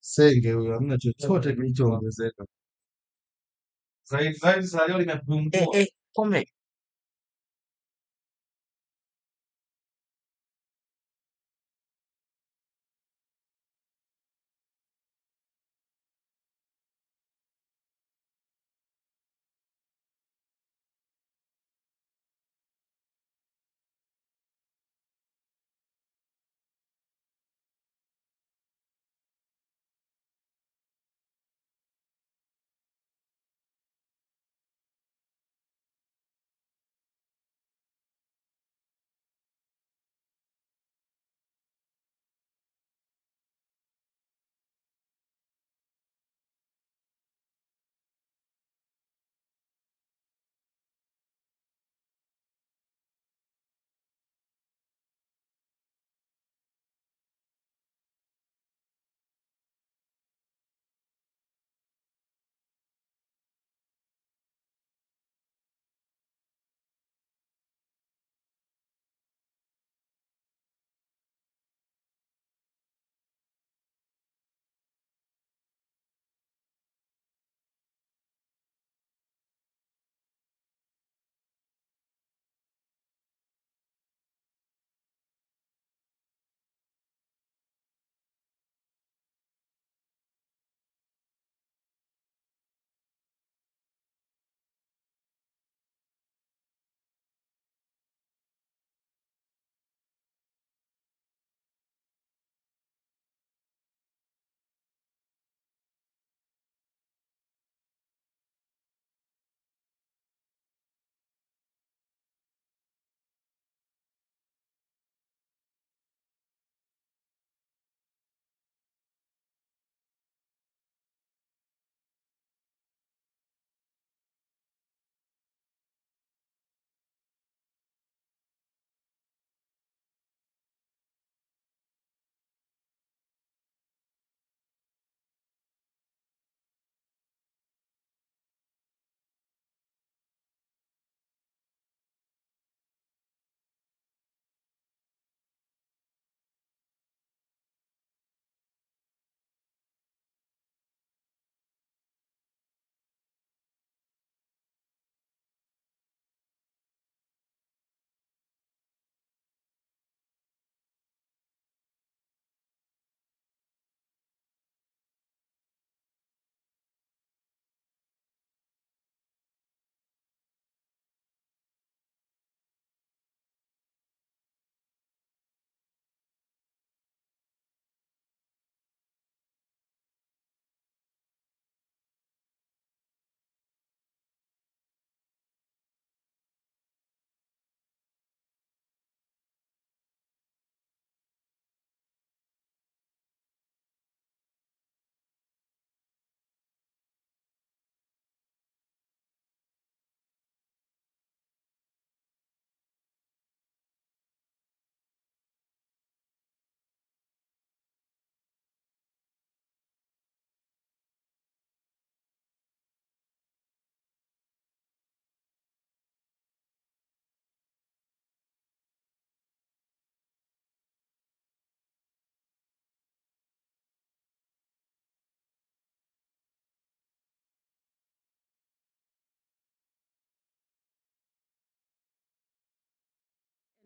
Senge huyo, hamna chochote kilichoongezeka. Zaidi saa leo limepungua. Come.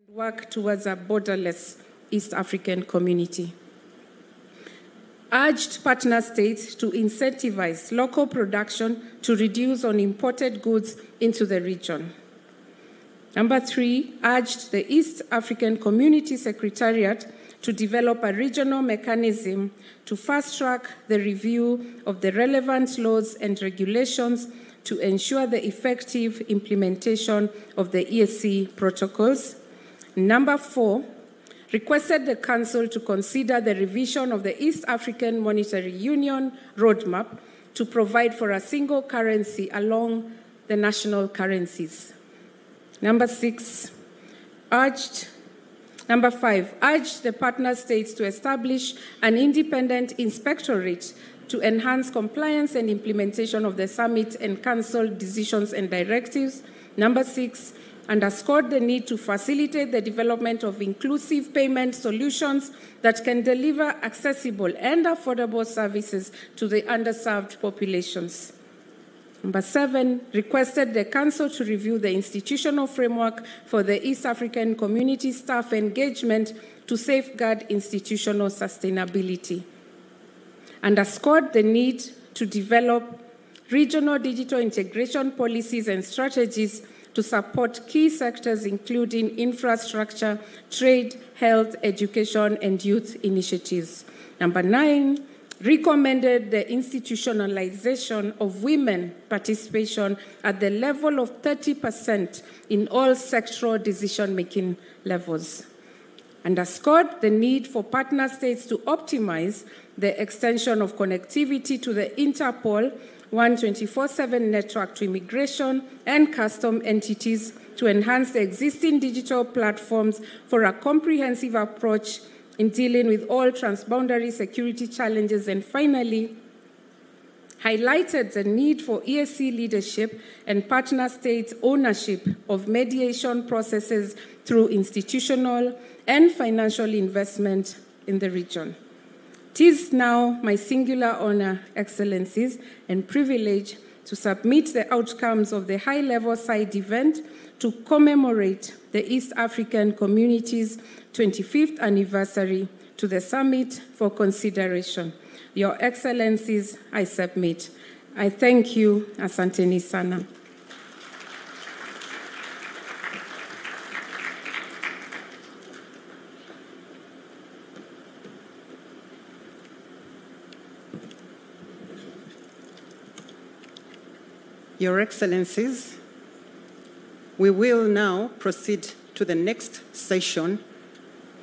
Work towards a borderless East African community. Urged partner states to incentivize local production to reduce on imported goods into the region. Number 3, urged the East African Community Secretariat to develop a regional mechanism to fast-track the review of the relevant laws and regulations to ensure the effective implementation of the ESC protocols. Number 4, requested the Council to consider the revision of the East African Monetary Union roadmap to provide for a single currency along the national currencies. Number 5, urged the partner states to establish an independent inspectorate to enhance compliance and implementation of the summit and council decisions and directives. Number 6, underscored the need to facilitate the development of inclusive payment solutions that can deliver accessible and affordable services to the underserved populations. Number 7, requested the Council to review the institutional framework for the East African community staff engagement to safeguard institutional sustainability. Underscored the need to develop regional digital integration policies and strategies to support key sectors including infrastructure, trade, health, education, and youth initiatives. Number 9, recommended the institutionalization of women participation at the level of 30% in all sectoral decision-making levels. Underscored the need for partner states to optimize the extension of connectivity to the Interpol 124/7 network to immigration and custom entities to enhance the existing digital platforms for a comprehensive approach in dealing with all transboundary security challenges. And finally, highlighted the need for EAC leadership and partner states' ownership of mediation processes through institutional and financial investment in the region. It is now my singular honor, Excellencies, and privilege to submit the outcomes of the high-level side event to commemorate the East African Community's 25th anniversary to the summit for consideration. Your Excellencies, I submit. I thank you. Asanteni sana. Your Excellencies, we will now proceed to the next session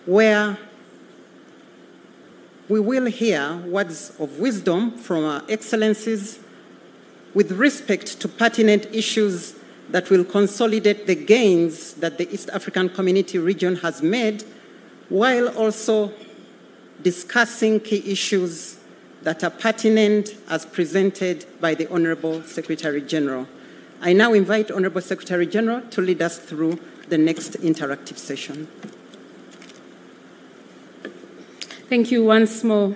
where we will hear words of wisdom from our Excellencies with respect to pertinent issues that will consolidate the gains that the East African Community region has made, while also discussing key issues that are pertinent as presented by the Honorable Secretary General. I now invite Honorable Secretary General to lead us through the next interactive session. Thank you once more.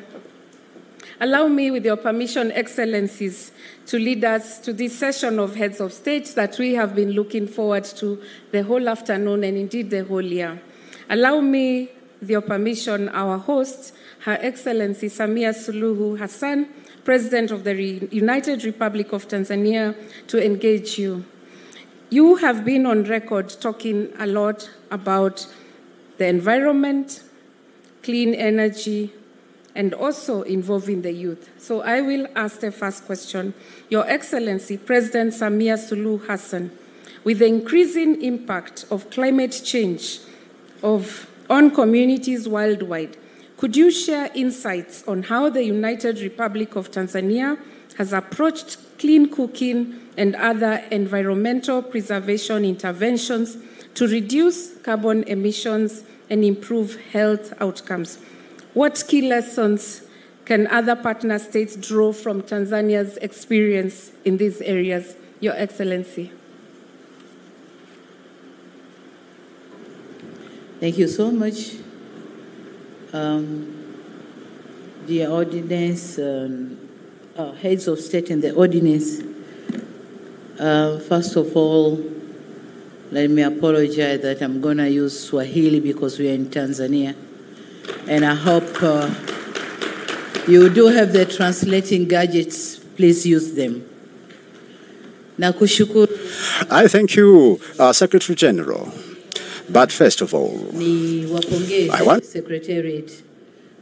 Allow me, with your permission, Excellencies, to lead us to this session of Heads of State that we have been looking forward to the whole afternoon and indeed the whole year. Allow me, with your permission, our host, Her Excellency Samia Suluhu Hassan, President of the United Republic of Tanzania, to engage you. You have been on record talking a lot about the environment, clean energy, and also involving the youth. So I will ask the first question. Your Excellency, President Samia Suluhu Hassan, with the increasing impact of climate change on communities worldwide, could you share insights on how the United Republic of Tanzania has approached clean cooking and other environmental preservation interventions to reduce carbon emissions and improve health outcomes? What key lessons can other partner states draw from Tanzania's experience in these areas, Your Excellency? Thank you so much. Dear audience, heads of state and the audience, first of all, let me apologize that I'm going to use Swahili because we are in Tanzania. And I hope you do have the translating gadgets. Please use them. Nakushukuru. I thank you, Secretary General. But first of all, ni wapongeze Secretariat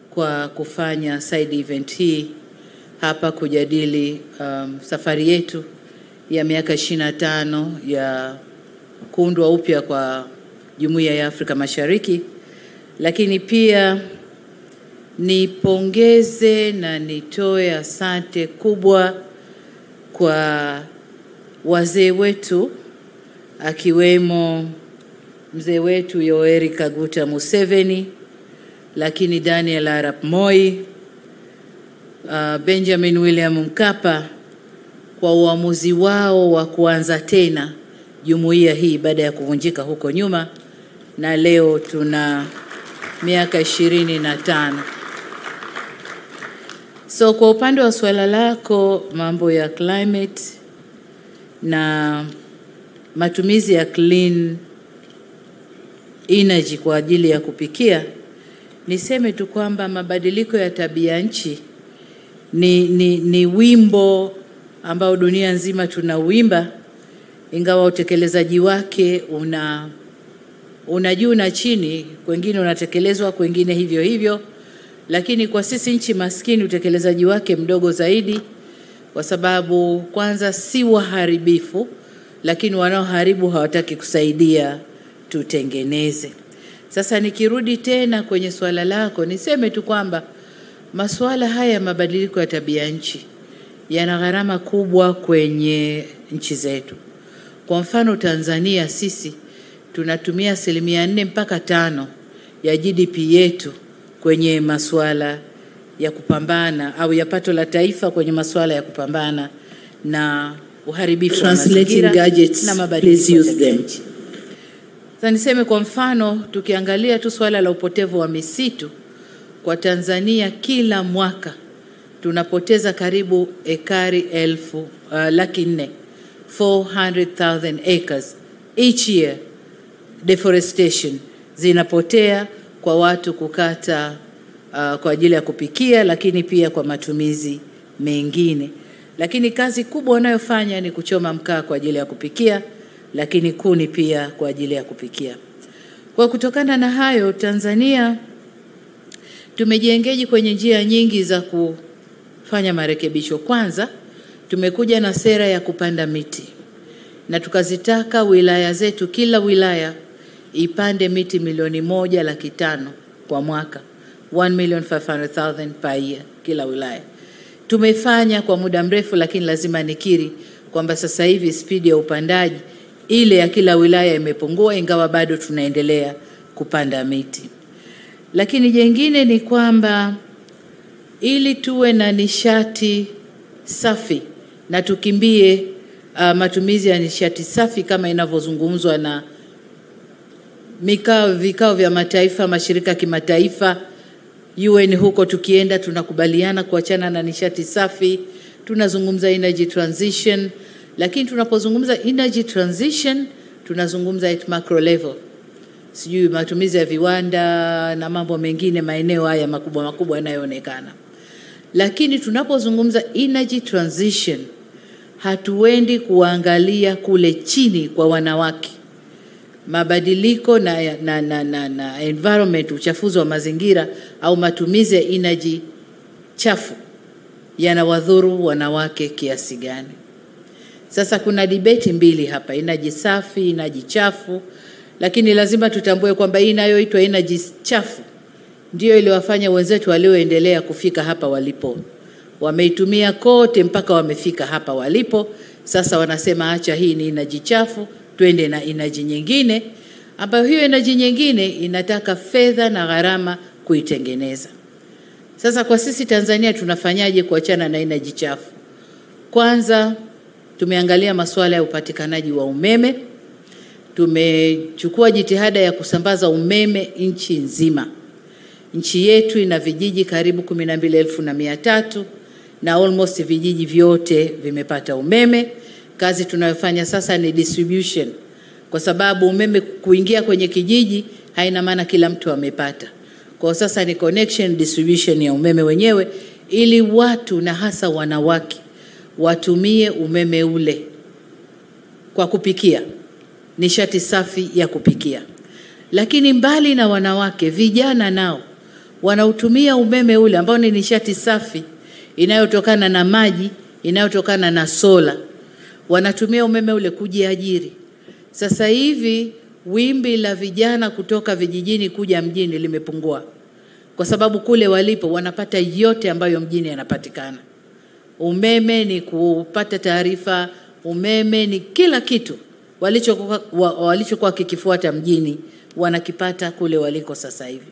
kwa kufanya side event hii hapa kujadili safari yetu ya miaka 25 ya kuundwa upya kwa Jumuiya ya Afrika Mashariki, lakini pia nipongeze na nitoe asante kubwa kwa wazee wetu akiwemo mzee wetu Yoweri Kaguta Museveni, lakini Daniel Arap Moi, Benjamin William Mkapa kwa uamuzi wao wa kuanza tena jumuiya hii baada ya kuvunjika huko nyuma, na leo tuna miaka 25. So kwa upande wa swala lako, mambo ya climate na matumizi ya clean energy kwa ajili ya kupikia, niseme tu kwamba mabadiliko ya tabia nchi ni wimbo ambao dunia nzima tunauimba, ingawa utekelezaji wake una juu na chini, kwingine unatekelezwa, kwingine hivyo hivyo. Lakini kwa sisi nchi maskini utekelezaji wake mdogo zaidi, kwa sababu kwanza si waharibifu, lakini wanaoharibu hawataki kusaidia tutengeneze. Sasa nikirudi tena kwenye swala lako, niseme tu kwamba masuala haya ya mabadiliko ya tabia nchi yana gharama kubwa kwenye nchi zetu. Kwa mfano Tanzania, sisi tunatumia 4 mpaka 5 ya GDP yetu kwenye masuala ya kupambana au ya pato la taifa kwenye masuala ya kupambana na uharibifu wa mazingira na mabadiliko ya tabia nchi. Sasa niseme kwa mfano, tukiangalia tu swala la upotevu wa misitu kwa Tanzania, kila mwaka tunapoteza karibu ekari 400,000 400,000 acres each year. Deforestation zinapotea kwa watu kukata kwa ajili ya kupikia, lakini pia kwa matumizi mengine. Lakini kazi kubwa wanayofanya ni kuchoma mkaa kwa ajili ya kupikia, lakini kuni pia kwa ajili ya kupikia. Kwa kutokana na hayo, Tanzania tumejiengage kwenye njia nyingi za kufanya marekebisho. Kwanza, tumekuja na sera ya kupanda miti, na tukazitaka wilaya zetu, kila wilaya ipande miti 1,500,000 kwa mwaka, 1,500,000 per year kila wilaya. Tumefanya kwa muda mrefu, lakini lazima nikiri kwamba sasa hivi spidi ya upandaji ile ya kila wilaya imepungua, ingawa bado tunaendelea kupanda miti. Lakini jengine ni kwamba ili tuwe na nishati safi na tukimbie matumizi ya nishati safi kama inavyozungumzwa na vikao vya mataifa, mashirika kimataifa, UN huko tukienda tunakubaliana kuachana na nishati safi, tunazungumza energy transition. Lakini tunapozungumza energy transition tunazungumza at macro level, sijui matumizi ya viwanda na mambo mengine, maeneo haya makubwa makubwa yanayoonekana. Lakini tunapozungumza energy transition hatuendi kuangalia kule chini kwa wanawake. Mabadiliko na environment, uchafuzi wa mazingira au matumizi ya energy chafu yanawadhuru wanawake kiasi gani? Sasa kuna debate mbili hapa, energy safi, energy chafu. Lakini lazima tutambue kwamba hii inayoitwa energy chafu ndio iliwafanya wenzetu walioendelea kufika hapa walipo. Wameitumia kote mpaka wamefika hapa walipo. Sasa wanasema acha hii ni energy chafu, twende na energy nyingine, ambayo hiyo energy nyingine inataka fedha na gharama kuitengeneza. Sasa kwa sisi Tanzania tunafanyaje kuachana na energy chafu? Kwanza tumeangalia masuala ya upatikanaji wa umeme. Tumechukua jitihada ya kusambaza umeme nchi nzima. Nchi yetu ina vijiji karibu 12,300 na almost vijiji vyote vimepata umeme. Kazi tunayofanya sasa ni distribution, kwa sababu umeme kuingia kwenye kijiji haina maana kila mtu amepata. Kwa sasa ni connection, distribution ya umeme wenyewe, ili watu na hasa wanawake watumie umeme ule kwa kupikia, nishati safi ya kupikia. Lakini mbali na wanawake, vijana nao wanautumia umeme ule ambao ni nishati safi inayotokana na maji, inayotokana na sola. Wanatumia umeme ule kujiajiri. Sasa hivi wimbi la vijana kutoka vijijini kuja mjini limepungua, kwa sababu kule walipo wanapata yote ambayo mjini yanapatikana. Umeme ni kupata taarifa, umeme ni kila kitu walichokuwa kikifuata mjini wanakipata kule waliko sasa hivi.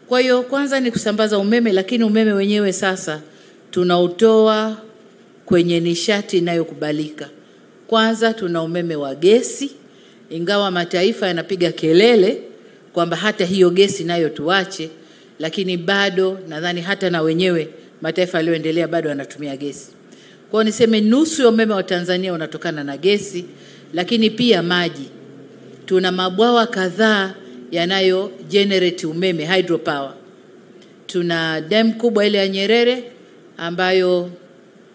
Kwa hiyo kwanza ni kusambaza umeme, lakini umeme wenyewe sasa tunautoa kwenye nishati inayokubalika. Kwanza tuna umeme wa gesi, ingawa mataifa yanapiga kelele kwamba hata hiyo gesi nayo tuache, lakini bado nadhani hata na wenyewe mataifa yaliyoendelea bado yanatumia gesi. Kwa niseme nusu ya umeme wa Tanzania unatokana na gesi, lakini pia maji. Tuna mabwawa kadhaa yanayo generate umeme, hydropower. Tuna dam kubwa ile ya Nyerere ambayo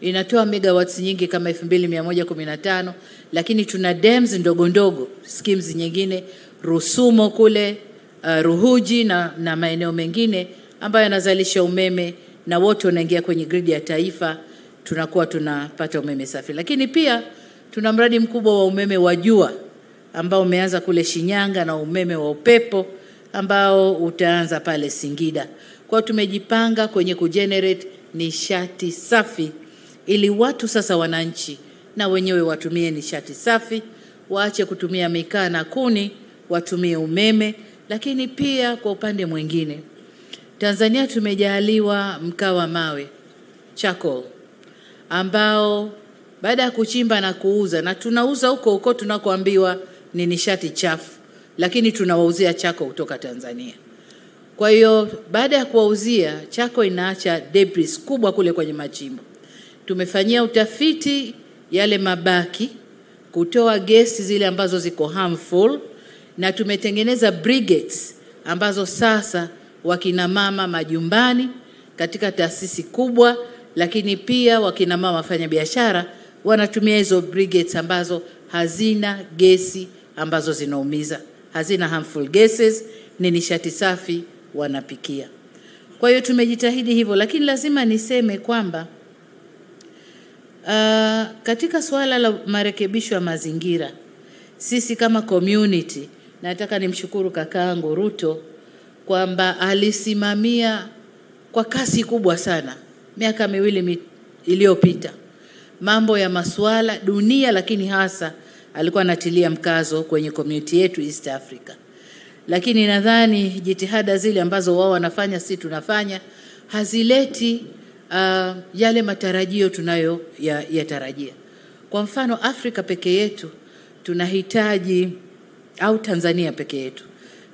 inatoa megawatts nyingi kama 2115, lakini tuna dams ndogo ndogo, schemes nyingine Rusumo kule, Ruhuji na maeneo mengine ambayo yanazalisha umeme na wote wanaingia kwenye grid ya taifa, tunakuwa tunapata umeme safi. Lakini pia tuna mradi mkubwa wa umeme wa jua ambao umeanza kule Shinyanga na umeme wa upepo ambao utaanza pale Singida. Kwa tumejipanga kwenye kugenerate nishati safi ili watu sasa wananchi na wenyewe watumie nishati safi, waache kutumia mikaa na kuni, watumie umeme. Lakini pia kwa upande mwingine, Tanzania tumejaliwa mkaa wa mawe, charcoal, ambao baada ya kuchimba na kuuza, na tunauza huko tunakoambiwa ni nishati chafu, lakini tunawauzia charcoal kutoka Tanzania. Kwa hiyo baada ya kuwauzia, charcoal inaacha debris kubwa kule kwenye machimbo. Tumefanyia utafiti yale mabaki, kutoa gesi zile ambazo ziko harmful, na tumetengeneza briquettes ambazo sasa wakina mama majumbani katika taasisi kubwa, lakini pia wakina mama wafanya biashara wanatumia hizo briquettes ambazo hazina gesi ambazo zinaumiza, hazina harmful gases, ni nishati safi wanapikia. Kwa hiyo tumejitahidi hivyo, lakini lazima niseme kwamba katika swala la marekebisho ya mazingira, sisi kama community, nataka nimshukuru kakaangu Ruto kwamba alisimamia kwa kasi kubwa sana miaka miwili iliyopita mambo ya masuala dunia, lakini hasa alikuwa anatilia mkazo kwenye community yetu East Africa. Lakini nadhani jitihada zile ambazo wao wanafanya, si tunafanya, hazileti yale matarajio tunayo yatarajia. Kwa mfano Afrika peke yetu tunahitaji, au Tanzania peke yetu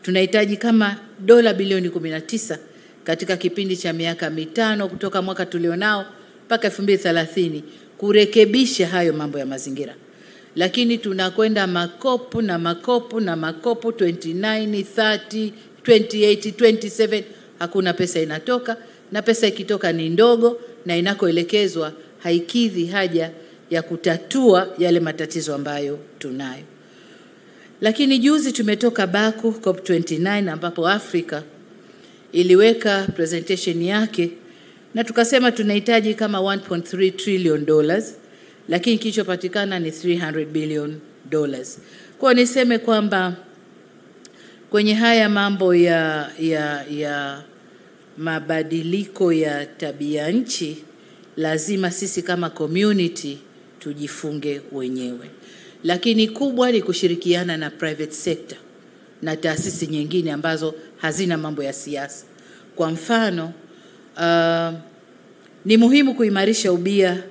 tunahitaji kama dola bilioni 19 katika kipindi cha miaka 5 kutoka mwaka tulionao mpaka 2030 kurekebisha hayo mambo ya mazingira. Lakini tunakwenda makopu 29, 30, 28, 27, hakuna pesa inatoka, na pesa ikitoka ni ndogo, na inakoelekezwa haikidhi haja ya kutatua yale matatizo ambayo tunayo. Lakini juzi tumetoka Baku COP29 ambapo Afrika iliweka presentation yake, na tukasema tunahitaji kama 1.3 trillion dollars, lakini kilichopatikana ni 300 billion dollars. Kwa niseme kwamba kwenye haya mambo ya mabadiliko ya tabia nchi, lazima sisi kama community tujifunge wenyewe. Lakini kubwa ni kushirikiana na private sector na taasisi nyingine ambazo hazina mambo ya siasa. Kwa mfano, ni muhimu kuimarisha ubia,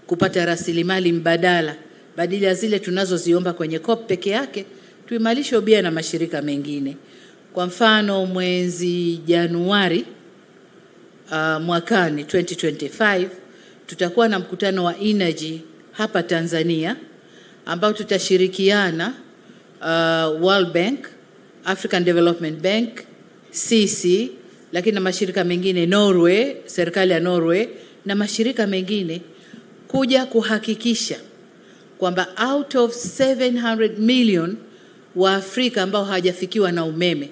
kupata rasilimali mbadala badala ya zile tunazoziomba kwenye COP peke yake, tuimarishe ubia na mashirika mengine. Kwa mfano mwezi Januari mwakani 2025 tutakuwa na mkutano wa energy hapa Tanzania ambao tutashirikiana World Bank, African Development Bank, CC, lakini na mashirika mengine, Norway, serikali ya Norway na mashirika mengine, kuja kuhakikisha kwamba out of 700 million wa Afrika ambao hawajafikiwa na umeme,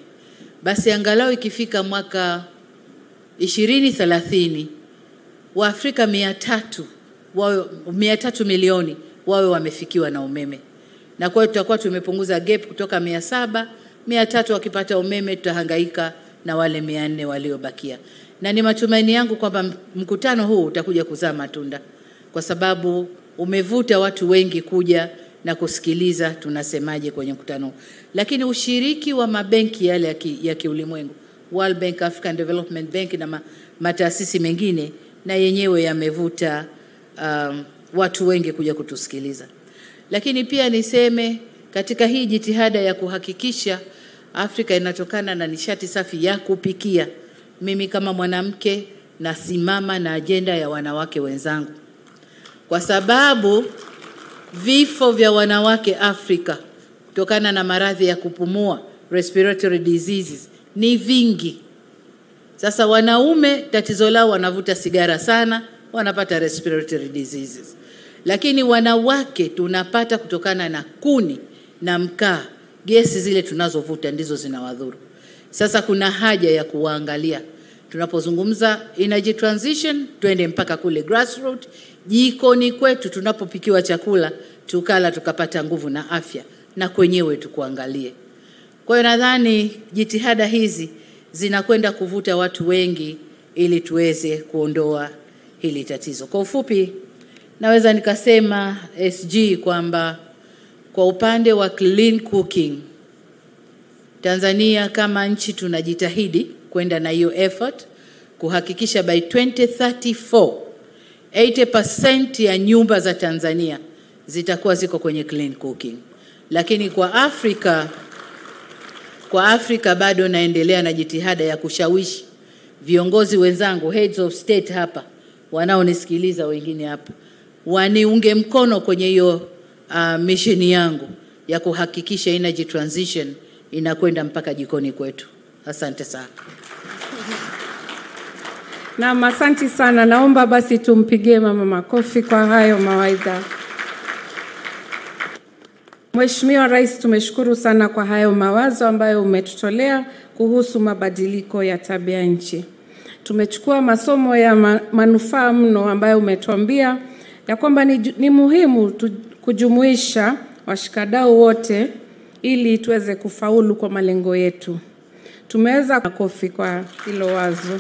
basi angalau ikifika mwaka 2030 wa Afrika 300 milioni wawe wamefikiwa na umeme. Na kwa hiyo tutakuwa tumepunguza gap kutoka 700, 300 wakipata umeme, tutahangaika na wale 400 waliobakia. Na ni matumaini yangu kwamba mkutano huu utakuja kuzaa matunda, kwa sababu umevuta watu wengi kuja na kusikiliza tunasemaje kwenye mkutano. Lakini ushiriki wa mabenki yale ya kiulimwengu, World Bank, African Development Bank na mataasisi mengine, na yenyewe yamevuta watu wengi kuja kutusikiliza. Lakini pia niseme katika hii jitihada ya kuhakikisha Afrika inatokana na nishati safi ya kupikia, mimi kama mwanamke nasimama na ajenda ya wanawake wenzangu, kwa sababu vifo vya wanawake Afrika kutokana na maradhi ya kupumua, respiratory diseases, ni vingi. Sasa wanaume tatizo lao wanavuta sigara sana, wanapata respiratory diseases. Lakini wanawake tunapata kutokana na kuni na mkaa, gesi zile tunazovuta ndizo zinawadhuru. Sasa kuna haja ya kuangalia. Tunapozungumza energy transition, twende mpaka kule grassroots, jikoni kwetu tunapopikiwa chakula, tukala tukapata nguvu na afya, na kwenyewe tukuangalie. Kwa hiyo nadhani jitihada hizi zinakwenda kuvuta watu wengi ili tuweze kuondoa hili tatizo. Kwa ufupi, naweza nikasema SG kwamba kwa upande wa clean cooking, Tanzania kama nchi tunajitahidi kwenda na hiyo effort kuhakikisha by 2034 80% ya nyumba za Tanzania zitakuwa ziko kwenye clean cooking. Lakini kwa Afrika bado naendelea na jitihada ya kushawishi viongozi wenzangu, heads of state hapa, wanaonisikiliza wengine hapa, waniunge mkono kwenye hiyo mission yangu ya kuhakikisha energy transition inakwenda mpaka jikoni kwetu. Asante sana. Na asante sana. Naomba basi tumpigie mama makofi kwa hayo mawaidha. Mheshimiwa Rais, tumeshukuru sana kwa hayo mawazo ambayo umetutolea kuhusu mabadiliko ya tabia nchi. Tumechukua masomo ya manufaa mno ambayo umetuambia ya kwamba ni muhimu kujumuisha washikadau wote ili tuweze kufaulu kwa malengo yetu. Tumeweza makofi kwa hilo wazo.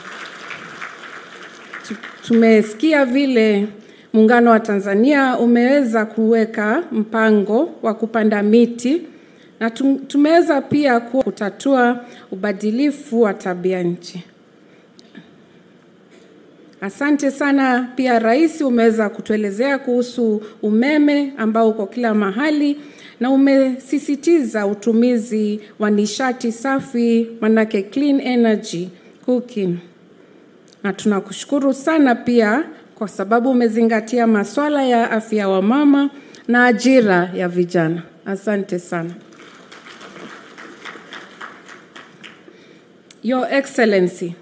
Tumesikia vile Muungano wa Tanzania umeweza kuweka mpango wa kupanda miti, na tumeweza pia kutatua ubadilifu wa tabia nchi. Asante sana pia Rais, umeweza kutuelezea kuhusu umeme ambao uko kila mahali, na umesisitiza utumizi wa nishati safi, manake clean energy cooking. Na tunakushukuru sana pia kwa sababu umezingatia masuala ya afya wa mama na ajira ya vijana. Asante sana. Your Excellency,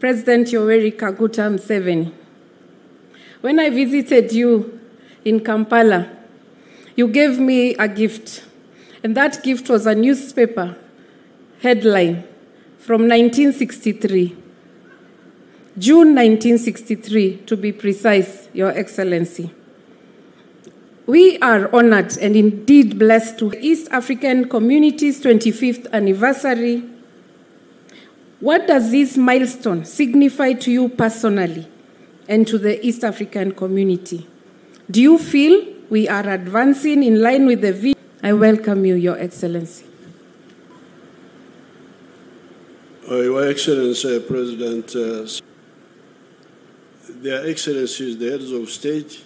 President Yoweri Kaguta Museveni, when I visited you in Kampala, you gave me a gift, and that gift was a newspaper headline from 1963. June 1963, to be precise, Your Excellency. We are honored and indeed blessed to East African Community's 25th anniversary. What does this milestone signify to you personally and to the East African community? Do you feel we are advancing in line with the vision? I welcome you, Your Excellency. Your Excellency, President, Their Excellencies, the heads of state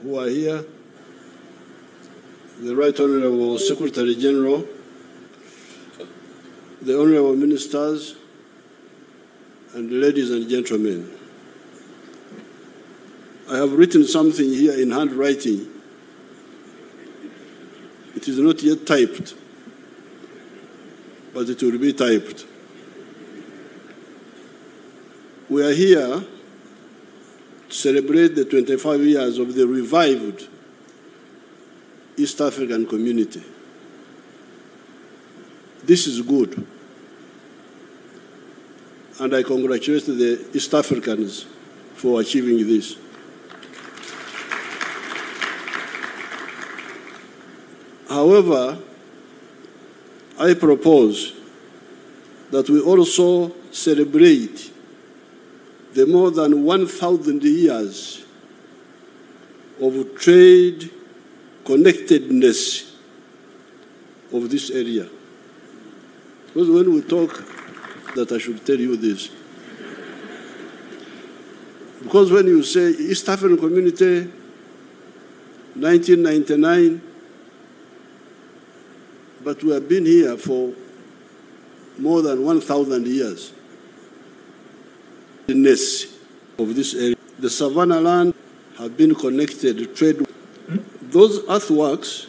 who are here, the Right Honorable Secretary General, the Honorable Ministers, and ladies and gentlemen. I have written something here in handwriting. It is not yet typed, but it will be typed. We are here to celebrate the 25 years of the revived East African community. This is good, and I congratulate the East Africans for achieving this. However, I propose that we also celebrate the more than 1,000 years of trade connectedness of this area. Because when we talk, that I should tell you this. Because when you say East African community, 1999, but we have been here for more than 1,000 years. The ness of this area, the savannah land, have been connected to trade. Those earthworks,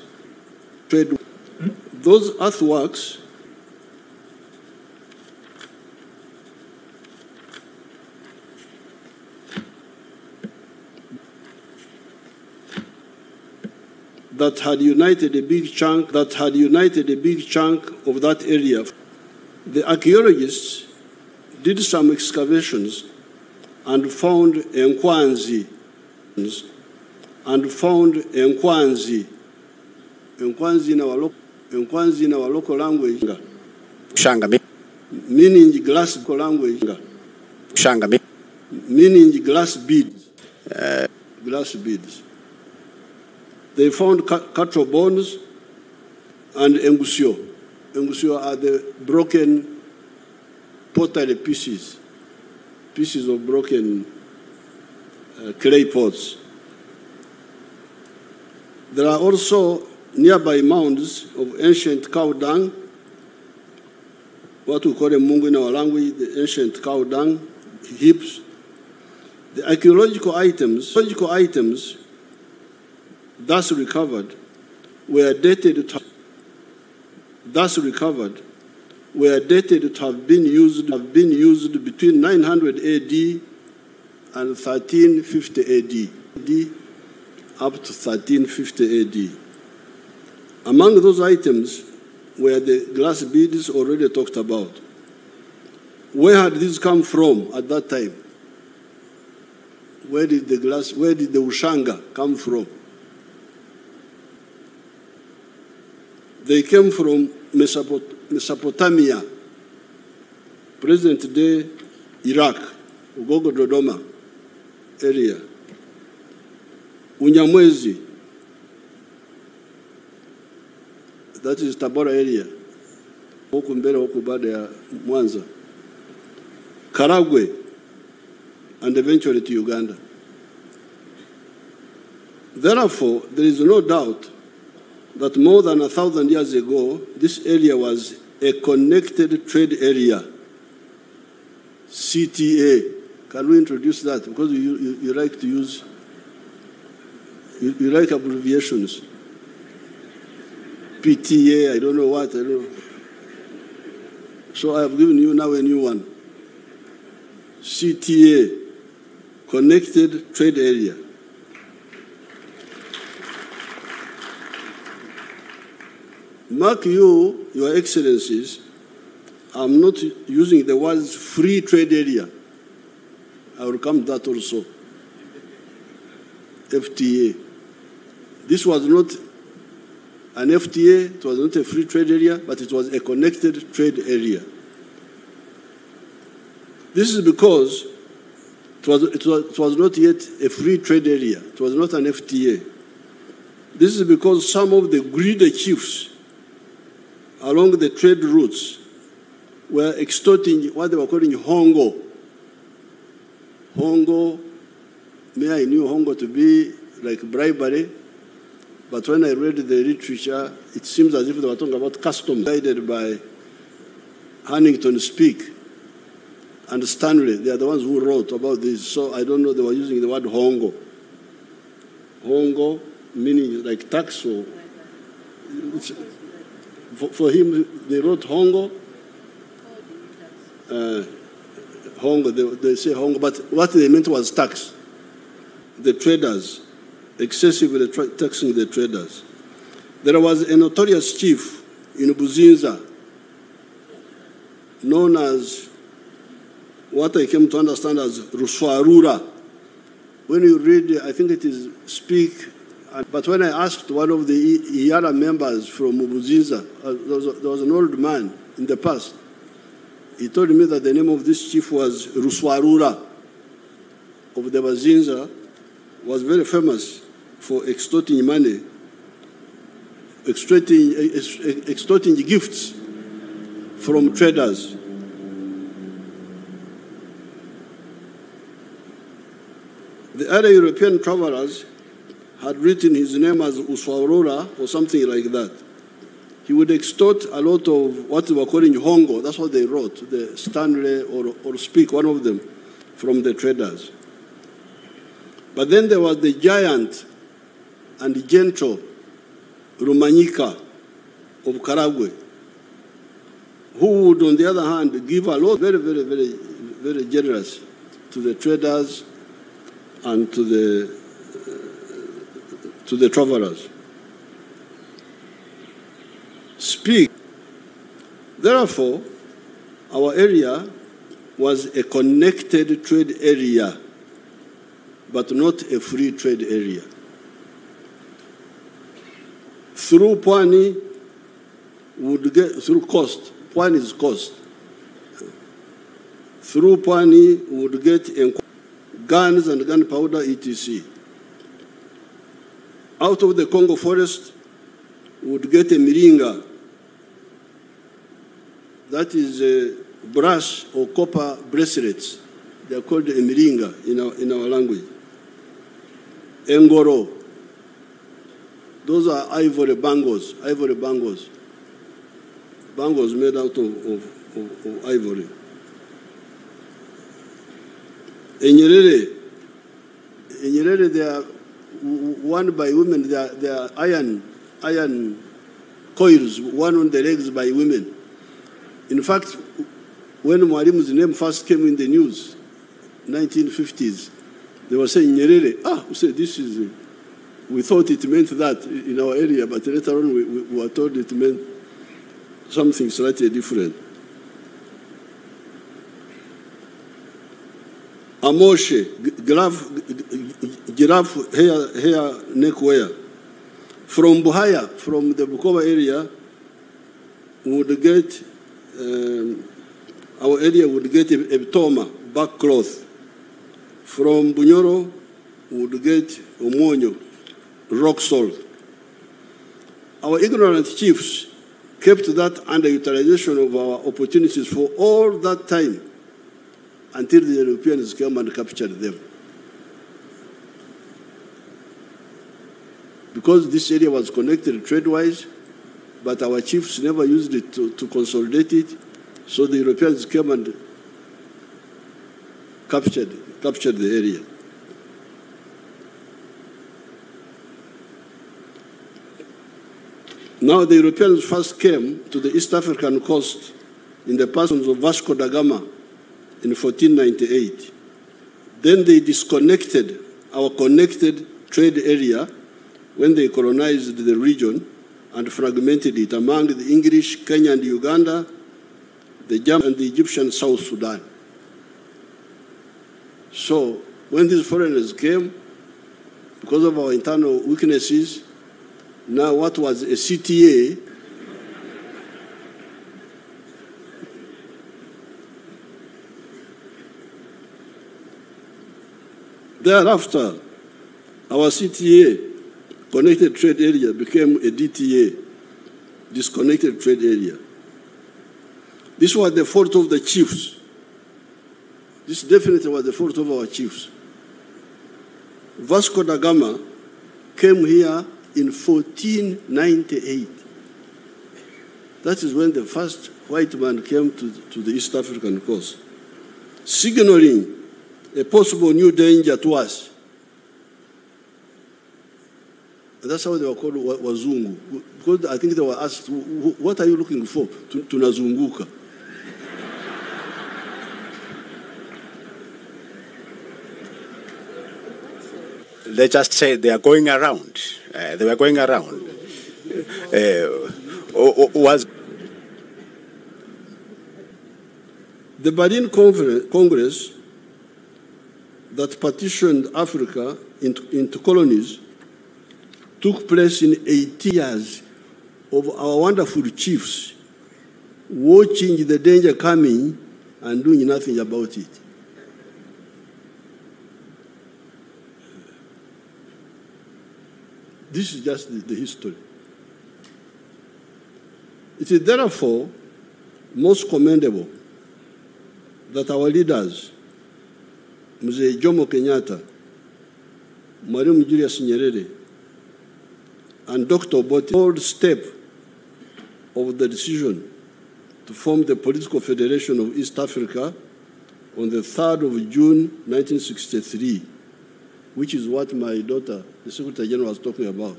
that had united a big chunk of that area. The archaeologists did some excavations and found Enkwanzi. Enkwanzi in our local language, meaning glass language, meaning glass beads. Glass beads. They found cattle bones and engusio. Engusio are the broken pottery pieces of broken clay pots. There are also nearby mounds of ancient cow dung, what we call a mungu in our language, the ancient cow dung heaps. The archaeological items thus recovered were dated to have been used between 900 AD and 1350 AD, up to 1350 AD. Among those items were the glass beads already talked about. Where had these come from at that time? Where did the ushanga come from? They came from Mesopotamia, present-day Iraq, Ugogo Dodoma area. Unyamwezi, that is Tabora area. Huku mbele huku baada ya Mwanza. Karagwe, and eventually to Uganda. Therefore, there is no doubt that more than 1,000 years ago, this area was a connected trade area. CTA. Can we introduce that? Because you like to use, you like abbreviations. PTA, I don't know what, I don't know. So I have given you now a new one. CTA, Connected Trade Area. Mark you, Your Excellencies, I'm not using the words free trade area. I will come to that also. FTA. This was not an FTA, it was not a free trade area, but it was a connected trade area. This is because it was not yet a free trade area. It was not an FTA. This is because some of the greedy chiefs along the trade routes were extorting what they were calling hongo. Hongo, I knew hongo to be like bribery, but when I read the literature, it seems as if they were talking about customs guided by Huntington Speak and Stanley. They are the ones who wrote about this, so I don't know, they were using the word hongo. Hongo, meaning like tax, or for him, they wrote hongo. Hongo, they say hongo, but what they meant was tax. The traders, excessively taxing the traders. There was a notorious chief in Buzinza, known as what I came to understand as Ruswarura. When you read, I think it is Speak, but when I asked one of the Iyara members from Buzinza, there was an old man in the past. He told me that the name of this chief was Ruswarura of the Buzinza, was very famous for extorting money, extorting gifts from traders. The other European travelers had written his name as Uswaurora or something like that, he would extort a lot of what they were calling hongo. That's what they wrote, the Stanley or Speak, one of them, from the traders. But then there was the giant and the gentle Rumanyika of Karagwe, who would, on the other hand, give a lot, very, very, very, very generous to the traders and to the travelers. Speak. Therefore, our area was a connected trade area, but not a free trade area. Through Pwani, would get through cost. Pwani is cost. Through Pwani, would get guns and gunpowder, etc. Out of the Congo forest, would get a miringa. That is a brass or copper bracelets. They are called a miringa in our language. Engoro. Those are ivory bangles. Bangles made out of ivory. In Nyerere, they are worn by women. They are iron coils worn on the legs by women. In fact, when Mwalimu's name first came in the news, 1950s, they were saying Nyerere. We said this is. We thought it meant that in our area, but later on we were told it meant something slightly different. Amoshe, giraffe hair neck wear. From Buhaya, from the Bukoba area, would get, our area would get a toma, back cloth. From Bunyoro, would get omonyo, rock salt. Our ignorant chiefs kept that underutilization of our opportunities for all that time until the Europeans came and captured them. Because this area was connected trade-wise, but our chiefs never used it to consolidate it, so the Europeans came and captured the area. Now the Europeans first came to the East African coast in the persons of Vasco da Gama in 1498. Then they disconnected our connected trade area when they colonized the region and fragmented it among the English, Kenya and Uganda, the German and the Egyptian South Sudan. So when these foreigners came, because of our internal weaknesses, now what was a CTA thereafter, our CTA, Connected Trade Area, became a DTA, Disconnected Trade Area. This was the fault of the chiefs. This definitely was the fault of our chiefs. Vasco da Gama came here in 1498. That is when the first white man came to the East African coast, signaling a possible new danger to us. And that's how they were called Wazungu. Because I think they were asked, what are you looking for? Tunazunguka. Let's just say they are going around. They were going around. Was the Berlin Congress that partitioned Africa into colonies took place in 80 years of our wonderful chiefs watching the danger coming and doing nothing about it. This is just the history. It is therefore most commendable that our leaders, Mzee Jomo Kenyatta, Mwalimu Julius Nyerere, and Dr. Obote, third step of the decision to form the Political Federation of East Africa on the 3rd of June 1963, which is what my daughter, the Secretary General, was talking about.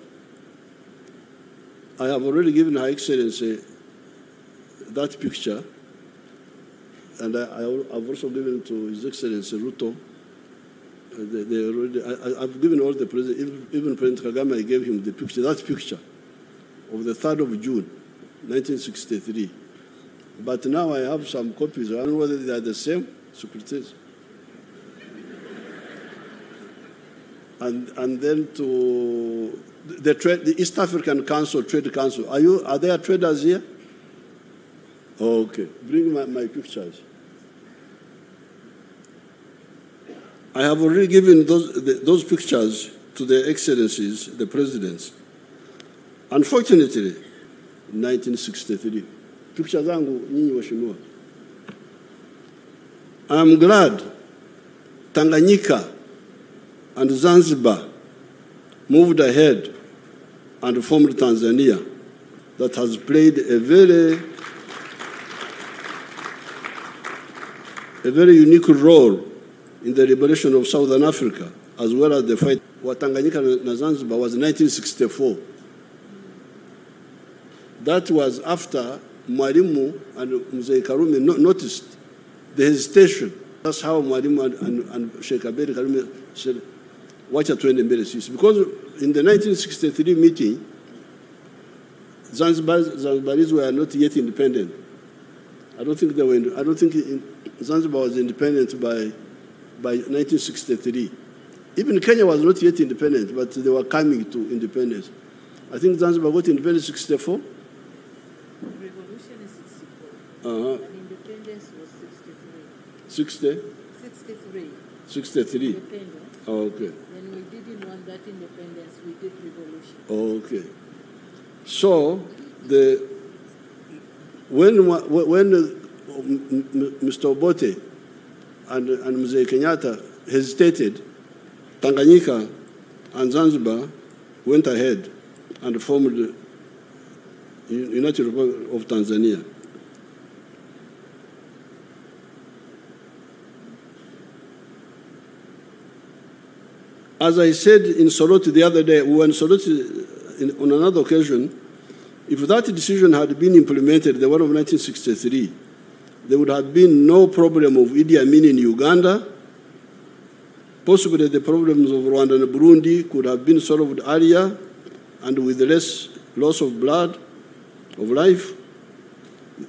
I have already given Her Excellency that picture, and I've also given to His Excellency Ruto. I've given all the presidents, even President Kagame, I gave him the picture, that picture of the 3rd of June, 1963. But now I have some copies. I don't know whether they are the same, secretaries. And then to the East African Council, Trade Council. Are there traders here? Oh, okay. Bring my pictures. I have already given those pictures to their excellencies, the presidents. Unfortunately, 1963. Pictures zangu nyinyi waheshimiwa. I am glad Tanganyika and Zanzibar moved ahead and formed Tanzania, that has played a very unique role in the liberation of Southern Africa, as well as the fight. What Tanganyika and Zanzibar was 1964. That was after Mwalimu and Mzee Karume noticed the hesitation. That's how Mwalimu and Sheikh Abedi Karume said, wacha tuende mbele sisi. Because in the 1963 meeting, Zanzibaris were not yet independent. I don't think Zanzibar was independent by 1963. Even Kenya was not yet independent, but they were coming to independence. I think Zanzibar got independence in 1964. Revolution is 64. And independence was 63. 63. 63. Independence. Oh, okay. When we didn't want that independence, we did revolution. Oh, okay. So when Mr. Obote and Mzee Kenyatta hesitated, Tanganyika and Zanzibar went ahead and formed the United Republic of Tanzania. As I said in Soroti the other day, we were in Soroti on another occasion, if that decision had been implemented, the one of 1963, there would have been no problem of Idi Amin in Uganda. Possibly the problems of Rwanda and Burundi could have been solved earlier and with less loss of blood, of life.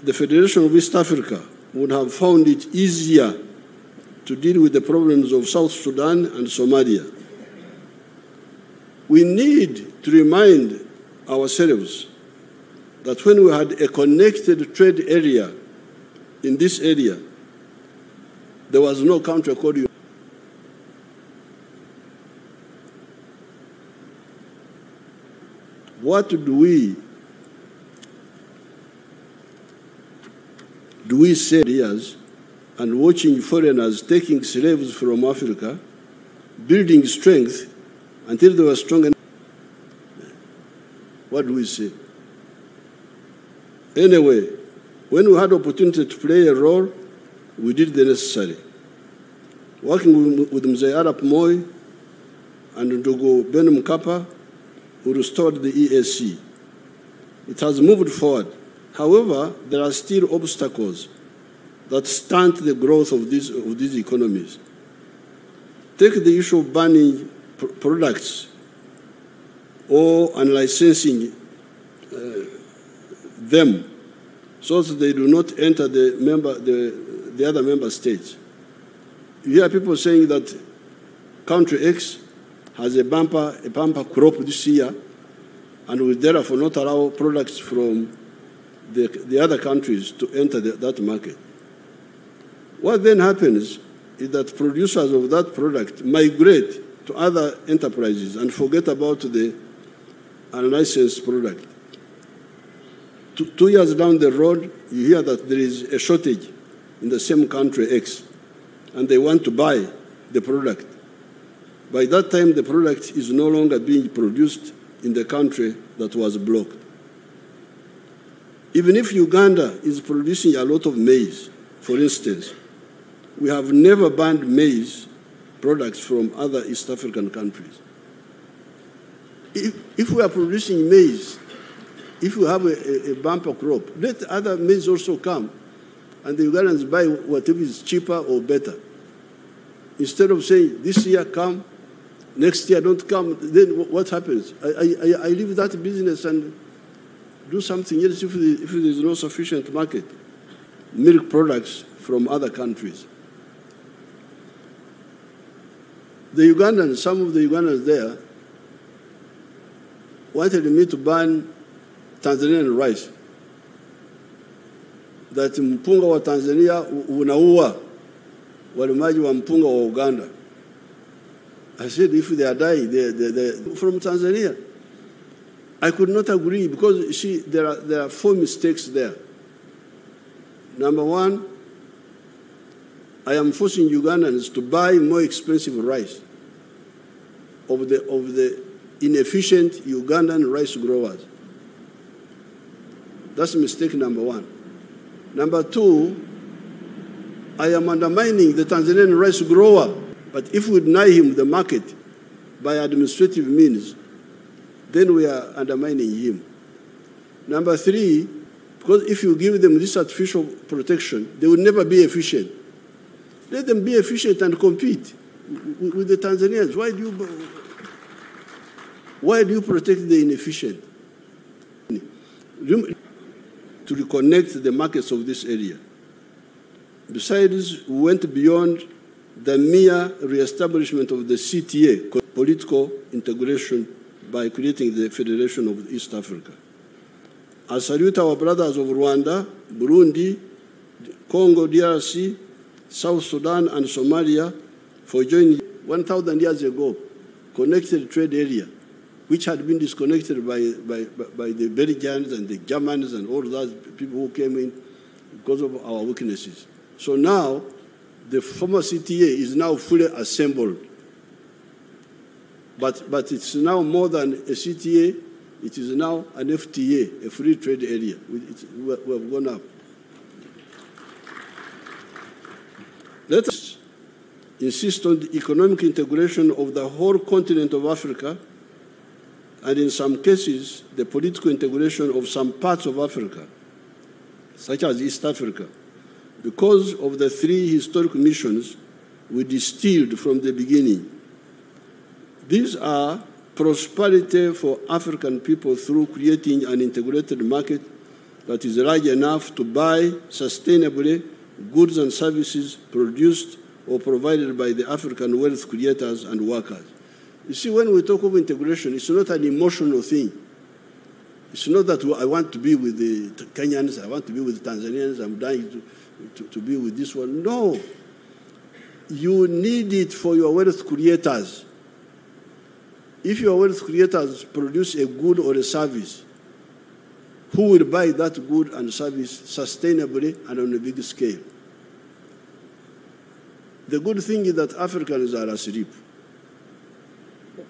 The Federation of East Africa would have found it easier to deal with the problems of South Sudan and Somalia. We need to remind ourselves that when we had a connected trade area in this area, there was no country called. What do we say years and watching foreigners taking slaves from Africa, building strength until they were strong enough? What do we say? Anyway, when we had opportunity to play a role, we did the necessary. Working with Mzee Arap Moi and Ndugu Ben Mkapa, we restored the EAC. It has moved forward. However, there are still obstacles that stunt the growth of these economies. Take the issue of banning products or unlicensing them so that they do not enter the other member states. You hear people saying that country X has a bumper crop this year and will therefore not allow products from the other countries to enter that market. What then happens is that producers of that product migrate to other enterprises and forget about the unlicensed product. 2 years down the road, you hear that there is a shortage in the same country X, and they want to buy the product. By that time, the product is no longer being produced in the country that was blocked. Even if Uganda is producing a lot of maize, for instance, we have never banned maize products from other East African countries. If we are producing maize, if we have a bumper crop, let other maize also come, and the Ugandans buy whatever is cheaper or better. Instead of saying, this year come, next year don't come, then what happens? I leave that business and do something else if there is no sufficient market. Milk products from other countries. The Ugandans, some of the Ugandans there, wanted me to ban Tanzanian rice. That mpunga wa Tanzania unaua walimaji wa mpunga wa Uganda. I said, if they are dying, they're from Tanzania. I could not agree because, you see, there are 4 mistakes there. Number one, I am forcing Ugandans to buy more expensive rice of the inefficient Ugandan rice growers. That's mistake number one. Number two, I am undermining the Tanzanian rice grower. But if we deny him the market by administrative means, then we are undermining him. Number three, because if you give them this artificial protection, they will never be efficient. Let them be efficient and compete with the Tanzanians. Why do you protect the inefficient? To reconnect the markets of this area. Besides, we went beyond the mere re-establishment of the CTA, political integration, by creating the Federation of East Africa. I salute our brothers of Rwanda, Burundi, Congo, DRC, South Sudan, and Somalia for joining 1,000 years ago, connected trade area, which had been disconnected by the Belgians and the Germans and all those people who came in because of our weaknesses. So now, the former CTA is now fully assembled. But it's now more than a CTA, it is now an FTA, a free trade area. We have gone up. Let us insist on the economic integration of the whole continent of Africa, and in some cases, the political integration of some parts of Africa, such as East Africa, because of the 3 historic missions we distilled from the beginning. These are prosperity for African people through creating an integrated market that is large enough to buy sustainably goods and services produced or provided by the African wealth creators and workers. You see, when we talk of integration, it's not an emotional thing. It's not that I want to be with the Kenyans, I want to be with the Tanzanians, I'm dying to be with this one. No. You need it for your wealth creators. If your wealth creators produce a good or a service, who will buy that good and service sustainably and on a big scale? The good thing is that Africans are asleep.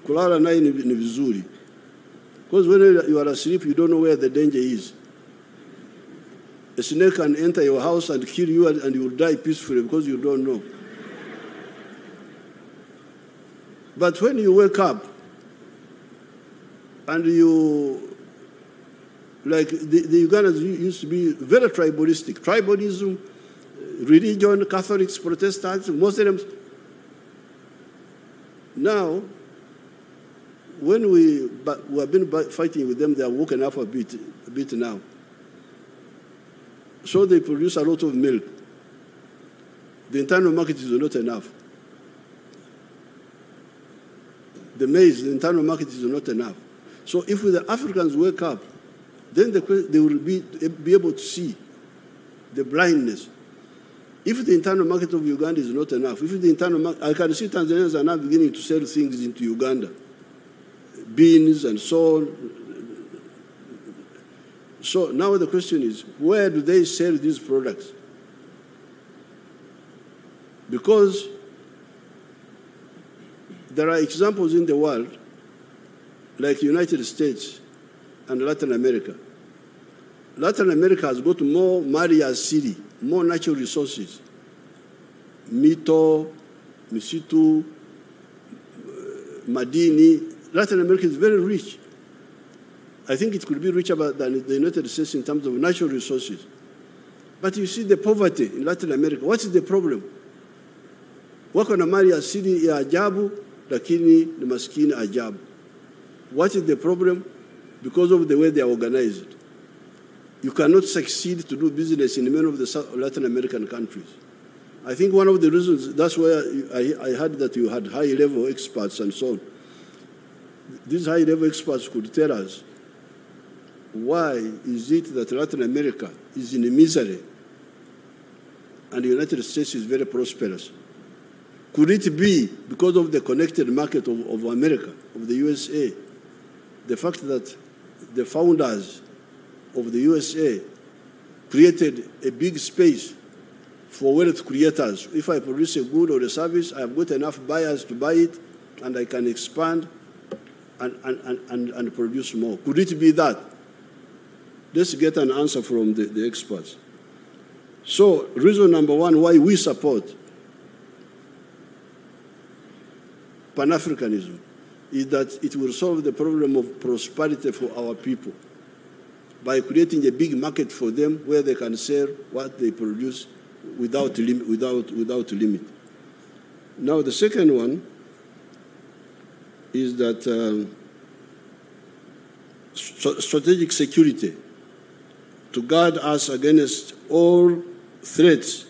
Kulala naye ni vizuri. Because when you are asleep, you don't know where the danger is. A snake can enter your house and kill you, and you will die peacefully because you don't know. But when you wake up, and you, like the Ugandans used to be very tribalistic. Tribalism, religion, Catholics, Protestants, Muslims. Now, when we have been fighting with them, they are woken up a bit now. So they produce a lot of milk. The internal market is not enough. The maize, the internal market is not enough. So if the Africans wake up, then they will be able to see the blindness. If the internal market of Uganda is not enough, if the internal market, I can see Tanzanians are now beginning to sell things into Uganda, beans and so on. So now the question is, where do they sell these products? Because there are examples in the world like United States and Latin America. Latin America has got more Maria City, more natural resources. Mito, Misitu, Madini. Latin America is very rich. I think it could be richer than the United States in terms of natural resources. But you see the poverty in Latin America. What is the problem? Wako na mali asili ya ajabu, lakini ni maskini ajabu. What is the problem? Because of the way they are organized. You cannot succeed to do business in many of the Latin American countries. I think one of the reasons, that's why I heard that you had high-level experts and so on. These high-level experts could tell us, why is it that Latin America is in misery and the United States is very prosperous? Could it be because of the connected market of America, of the USA, the fact that the founders of the USA created a big space for wealth creators? If I produce a good or a service, I have got enough buyers to buy it, and I can expand and produce more. Could it be that? Let's get an answer from the experts. So, reason number one why we support Pan-Africanism is that it will solve the problem of prosperity for our people by creating a big market for them where they can sell what they produce without limit. Now, the second one is that strategic security, to guard us against all threats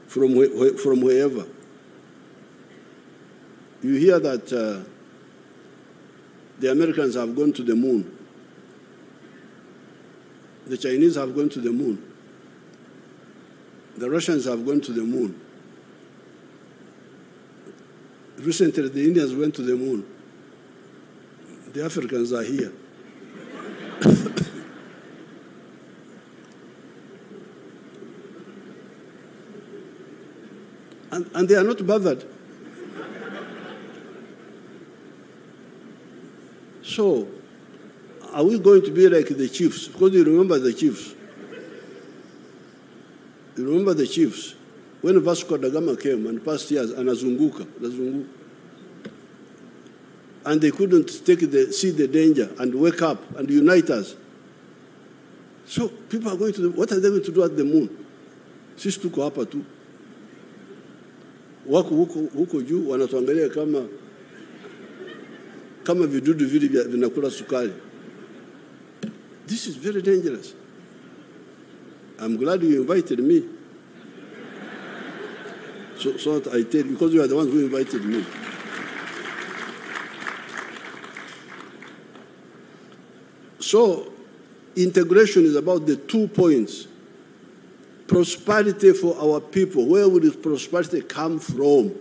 from wherever. You hear that the Americans have gone to the moon. The Chinese have gone to the moon. The Russians have gone to the moon. Recently, the Indians went to the moon. The Africans are here. and they are not bothered. So, are we going to be like the chiefs? Because you remember the chiefs. You remember the chiefs. When Vasco da Gama came and passed years, anazunguka. And they couldn't see the danger and wake up and unite us. So people are going to, what are they going to do at the moon? Sisi tuko hapa tu. Wako huko juu wanatuangalia kama vidudu vile vinakula sukari. This is very dangerous. I'm glad you invited me. So that I tell you, because you are the ones who invited me. So, integration is about the 2 points. Prosperity for our people. Where will this prosperity come from?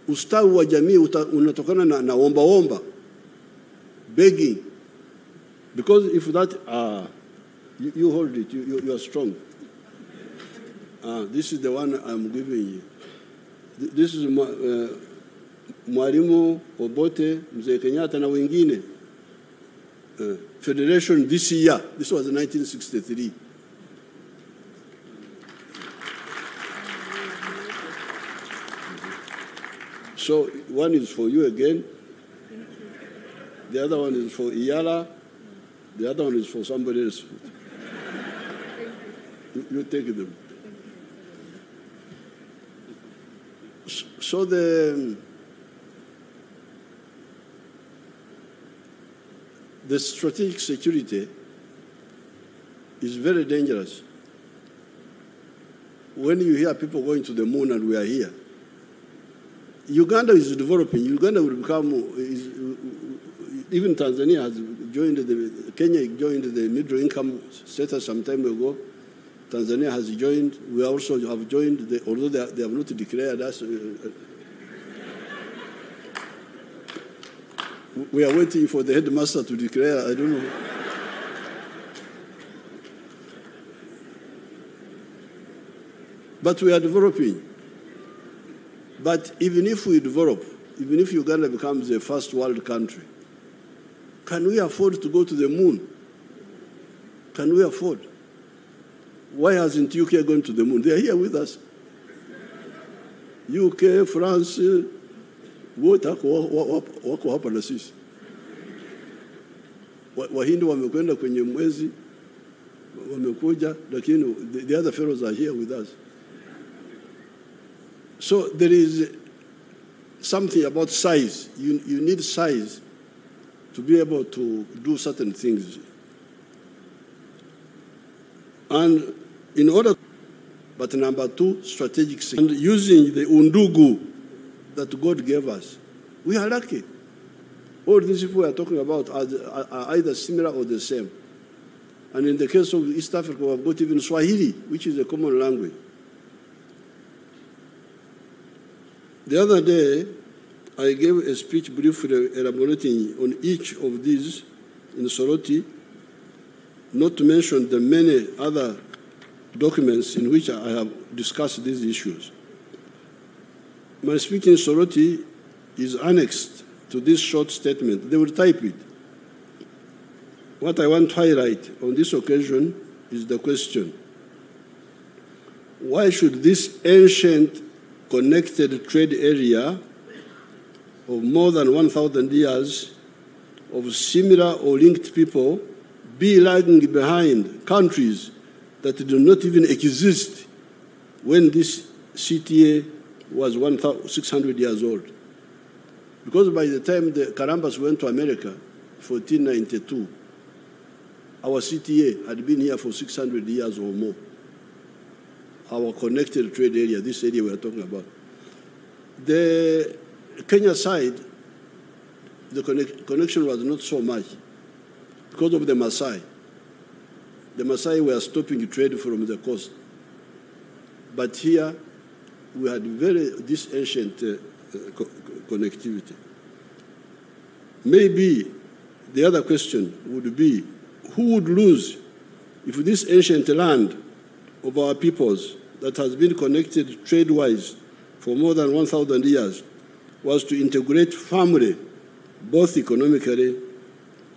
Ustawi wa jamii unatokana na omba, begging. Because if that, you hold it, you are strong. This is the one I'm giving you. This is Mwalimu Obote, Mzee Kenyatta na wengine. Federation this year. This was 1963. So one is for you again. The other one is for Iyala. The other one is for somebody else. You take them. So the strategic security is very dangerous. When you hear people going to the moon and we are here, Uganda is developing. Uganda will become, even Tanzania has joined, Kenya joined the middle income status some time ago. Tanzania has joined. We also have joined, although they have not declared us. We are waiting for the headmaster to declare, I don't know. But we are developing. But even if we develop, even if Uganda becomes a first world country, can we afford to go to the moon? Can we afford? Why hasn't UK gone to the moon? They are here with us. UK, France, wote wako hapa na sisi. Wahindi wamekwenda kwenye mwezi, wamekuja, lakini the other fellows are here with us. So there is something about size. You need size to be able to do certain things. And in order, but number two, strategic, and using the undugu that God gave us, we are lucky. All these people we are talking about are either similar or the same. And in the case of East Africa, we have got even Swahili, which is a common language. The other day, I gave a speech briefly elaborating on each of these in Soroti, not to mention the many other documents in which I have discussed these issues. My speech in Soroti is annexed to this short statement. They will type it. What I want to highlight on this occasion is the question: why should this ancient connected trade area of more than 1,000 years of similar or linked people be lagging behind countries that do not even exist when this CTA was 600 years old? Because by the time the Karambas went to America, 1492, our CTA had been here for 600 years or more. Our connected trade area, this area we are talking about. The Kenya side, the connection was not so much because of the Maasai. The Maasai were stopping trade from the coast. But here, we had this ancient connectivity. Maybe the other question would be, who would lose if this ancient land of our peoples that has been connected trade-wise for more than 1,000 years was to integrate family, both economically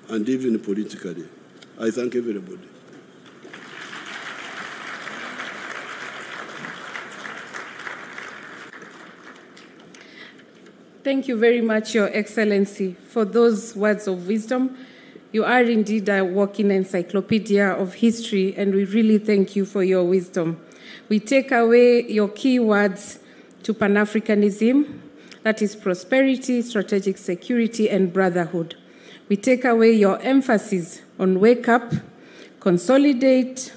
and even politically? I thank everybody. Thank you very much, Your Excellency, for those words of wisdom. You are indeed a walking encyclopedia of history, and we really thank you for your wisdom. We take away your key words to Pan-Africanism, that is prosperity, strategic security, and brotherhood. We take away your emphasis on wake up, consolidate,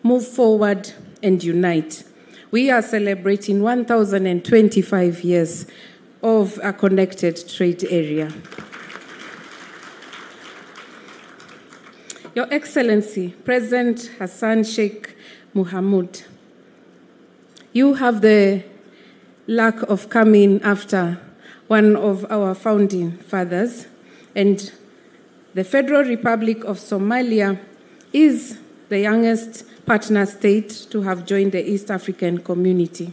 move forward, and unite. We are celebrating 1,025 years of a connected trade area. Your Excellency, President Hassan Sheikh Mohamud, you have the luck of coming after one of our founding fathers, and the Federal Republic of Somalia is the youngest partner state to have joined the East African community.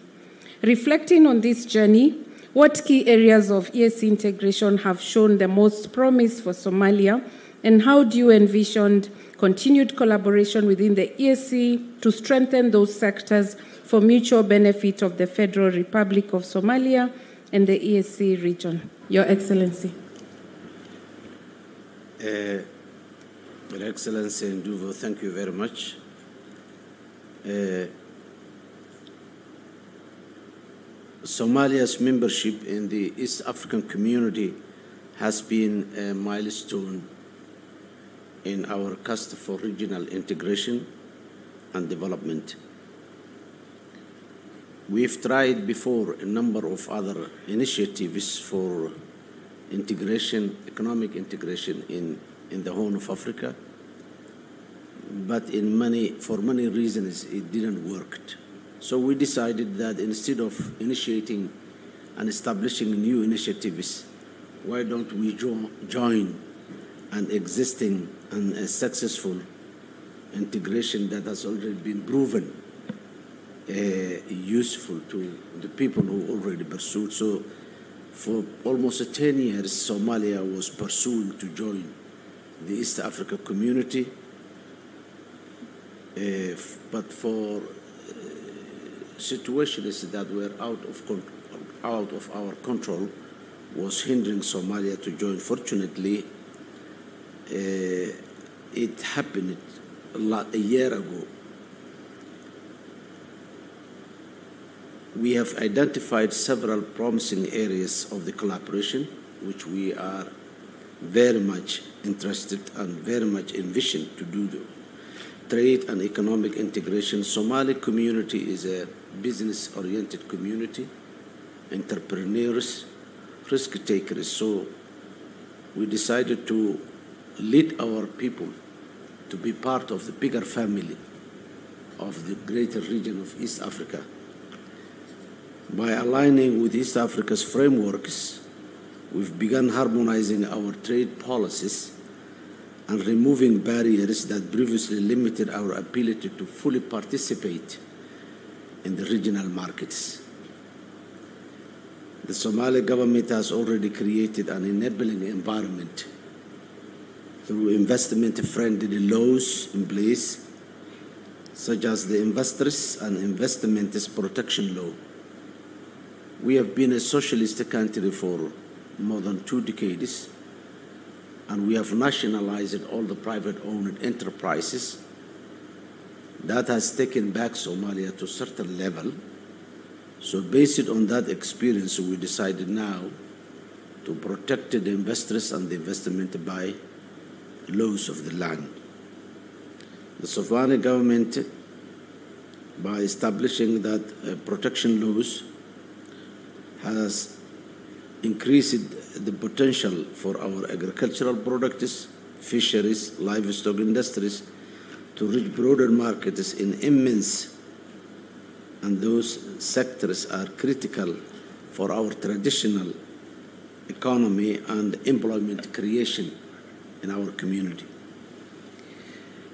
Reflecting on this journey, what key areas of EAC integration have shown the most promise for Somalia, and how do you envision continued collaboration within the EAC to strengthen those sectors for mutual benefit of the Federal Republic of Somalia and the EAC region? Your Excellency. Your Excellency Nduvo, thank you very much. Somalia's membership in the East African community has been a milestone in our quest for regional integration and development. We've tried before a number of other initiatives for integration, economic integration in the Horn of Africa, but for many reasons it didn't work. So we decided that instead of initiating and establishing new initiatives, why don't we join an existing and a successful integration that has already been proven useful to the people who already pursued. So For almost 10 years, Somalia was pursuing to join the East Africa community, but for situations that were out of our control was hindering Somalia to join. Fortunately, it happened a year ago. We have identified several promising areas of the collaboration, which we are very much interested and very much envisioned to do. Trade and economic integration. Somali community is a business-oriented community, entrepreneurs, risk takers. So we decided to lead our people to be part of the bigger family of the greater region of East Africa. By aligning with East Africa's frameworks, we've begun harmonizing our trade policies and removing barriers that previously limited our ability to fully participate in the regional markets. The Somali government has already created an enabling environment through investment-friendly laws in place, such as the Investors and Investments Protection Law. We have been a socialist country for more than 2 decades, and we have nationalized all the private-owned enterprises. That has taken back Somalia to a certain level. So based on that experience, we decided now to protect the investors and the investment by laws of the land. The Somali government, by establishing that protection laws, has increased the potential for our agricultural products, fisheries, livestock industries to reach broader markets in immense, and those sectors are critical for our traditional economy and employment creation in our community.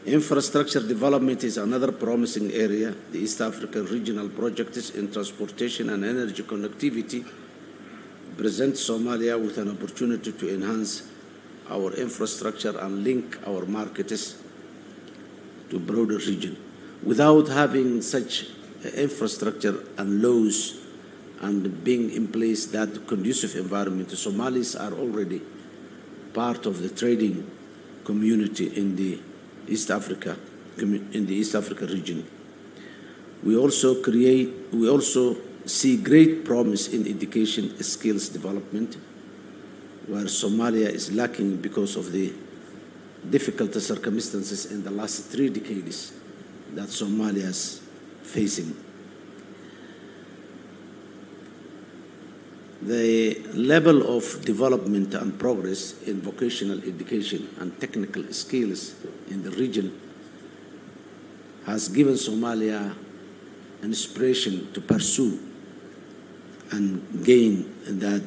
Infrastructure development is another promising area. The East African regional projects in transportation and energy connectivity present Somalia with an opportunity to enhance our infrastructure and link our markets to broader region. Without having such infrastructure and laws and being in place that conducive environment, the Somalis are already part of the trading community in the East Africa region. We also see great promise in education skills development, where Somalia is lacking because of the difficult circumstances in the last 3 decades that Somalia is facing. The level of development and progress in vocational education and technical skills in the region has given Somalia an inspiration to pursue and gain that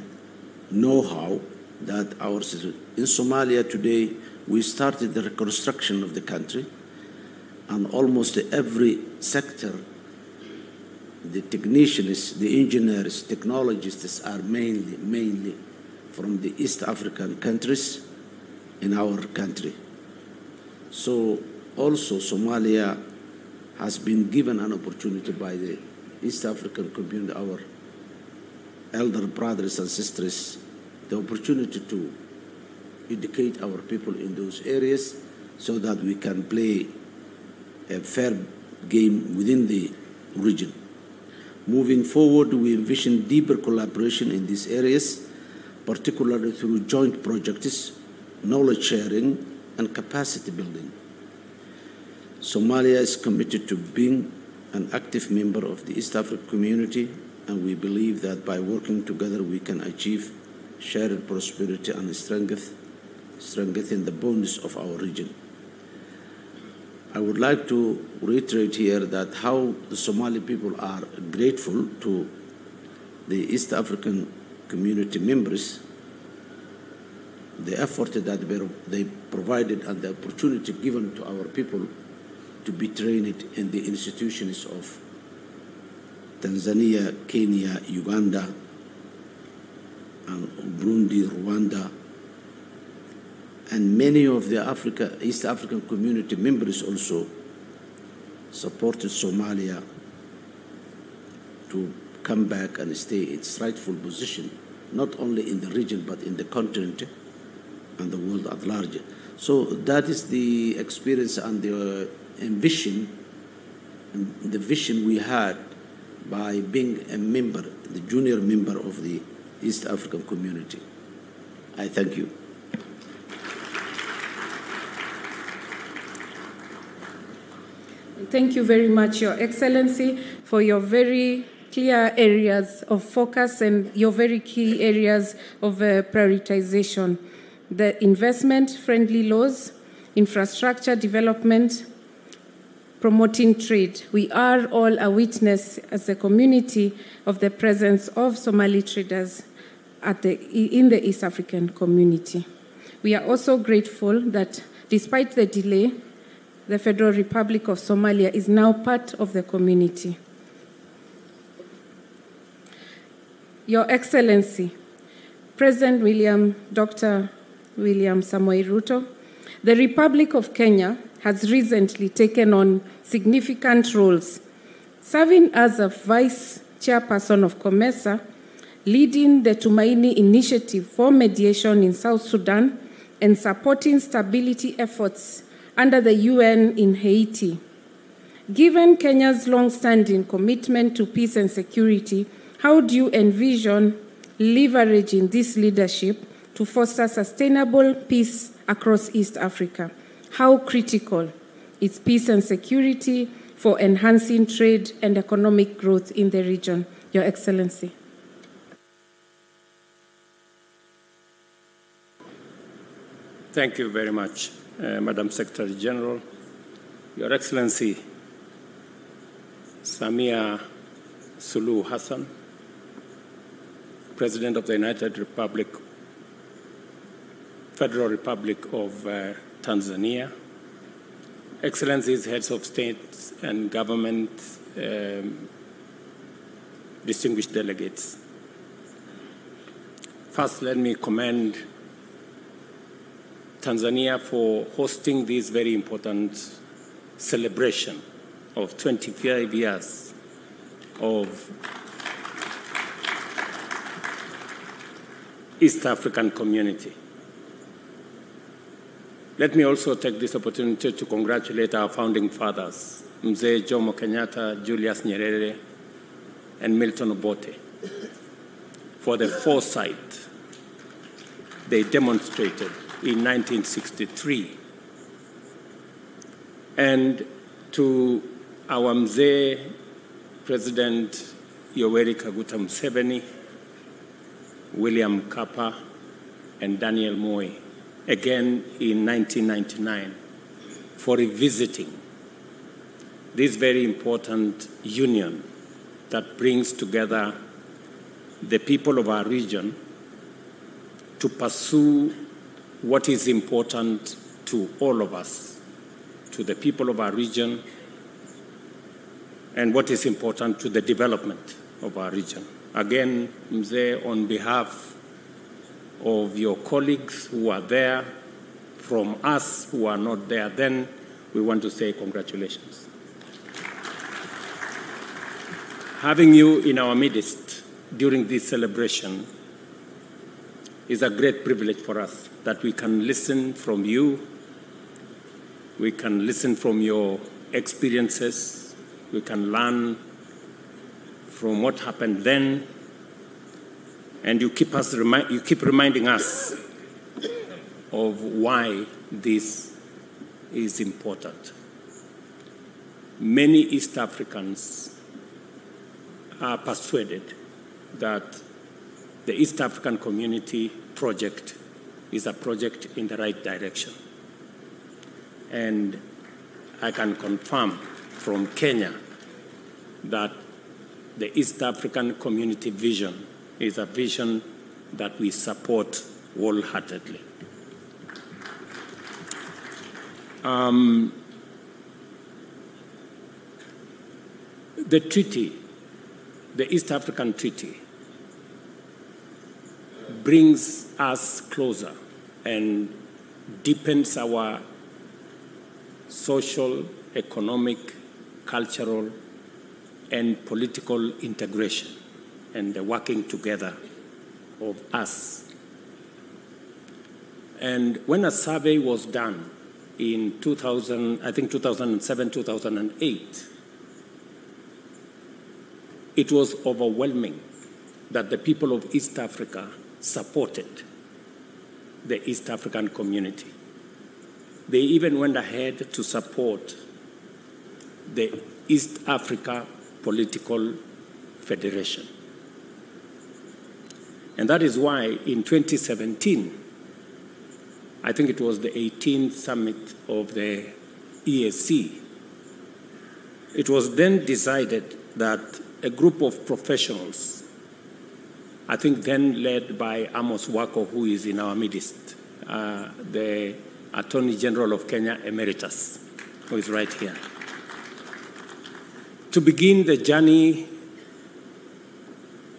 know-how that ours is. In Somalia today, we started the reconstruction of the country, and almost every sector, the technicians, the engineers, technologists are mainly from the East African countries in our country. So also Somalia has been given an opportunity by the East African community, our elder brothers and sisters, the opportunity to educate our people in those areas so that we can play a fair game within the region. Moving forward, we envision deeper collaboration in these areas, particularly through joint projects, knowledge sharing, and capacity building. Somalia is committed to being an active member of the East African community, and we believe that by working together we can achieve shared prosperity and strengthen the bonds of our region. I would like to reiterate here that how the Somali people are grateful to the East African community members, the effort that they provided and the opportunity given to our people to be trained in the institutions of Tanzania, Kenya, Uganda, and Burundi, Rwanda, and many of the East African community members also supported Somalia to come back and stay its rightful position, not only in the region, but in the continent and the world at large. So that is the experience and the ambition and the vision we had by being a member, the junior member of the East African community. I thank you. Thank you very much, Your Excellency, for your very clear areas of focus and your very key areas of prioritization. The investment-friendly laws, infrastructure development, promoting trade. We are all a witness as a community of the presence of Somali traders in the East African community. We are also grateful that despite the delay, the Federal Republic of Somalia is now part of the community. Your Excellency, President Dr. William Samoei Ruto, the Republic of Kenya has recently taken on significant roles, serving as a Vice Chairperson of COMESA, leading the Tumaini Initiative for mediation in South Sudan, and supporting stability efforts under the UN in Haiti. Given Kenya's long-standing commitment to peace and security, how do you envision leveraging this leadership to foster sustainable peace across East Africa? How critical is peace and security for enhancing trade and economic growth in the region? Your Excellency. Thank you very much, Madam Secretary General. Your Excellency, Samia Suluhu Hassan, President of the United Republic, Federal Republic of Tanzania, Excellencies, Heads of State and Government, distinguished delegates. First, let me commend Tanzania for hosting this very important celebration of 25 years of East African community. Let me also take this opportunity to congratulate our founding fathers, Mzee Jomo Kenyatta, Julius Nyerere, and Milton Obote, for the foresight they demonstrated in 1963. And to our Mzee President Yoweri Kaguta Museveni, William Kappa, and Daniel Moi, again in 1999, for revisiting this very important union that brings together the people of our region to pursue what is important to all of us, to the people of our region, and what is important to the development of our region. Again, Mzee, on behalf of your colleagues who are there, from us who are not there then, we want to say congratulations. Having you in our midst during this celebration is a great privilege for us, that we can listen from you, we can listen from your experiences, we can learn from what happened then, and you keep reminding us of why this is important. Many East Africans are persuaded that the East African Community project is a project in the right direction. And I can confirm from Kenya that the East African Community vision is a vision that we support wholeheartedly. The treaty, the East African Treaty, brings us closer and deepens our social, economic, cultural, and political integration and the working together of us. And when a survey was done in 2007, 2008, it was overwhelming that the people of East Africa supported the East African community. They even went ahead to support the East Africa Political Federation. And that is why in 2017, I think it was the 18th summit of the EAC, it was then decided that a group of professionals, I think then led by Amos Wako, who is in our midst, the Attorney General of Kenya Emeritus, who is right here, to begin the journey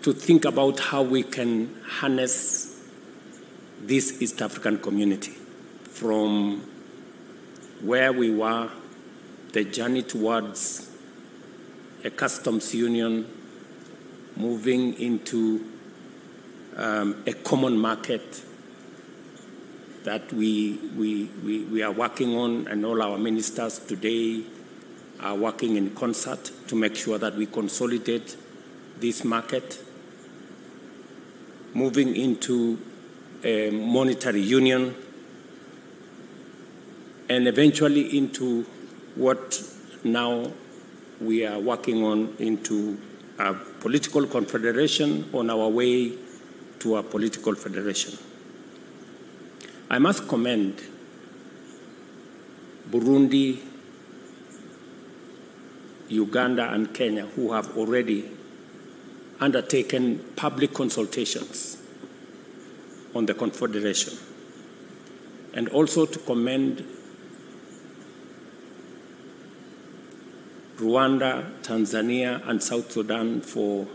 to think about how we can harness this East African community from where we were, the journey towards a customs union, moving into a common market that we are working on, and all our ministers today are working in concert to make sure that we consolidate this market, moving into a monetary union, and eventually into what now we are working on, into a political confederation on our way to a political federation. I must commend Burundi, Uganda, and Kenya, who have already undertaken public consultations on the confederation, and also to commend Rwanda, Tanzania, and South Sudan for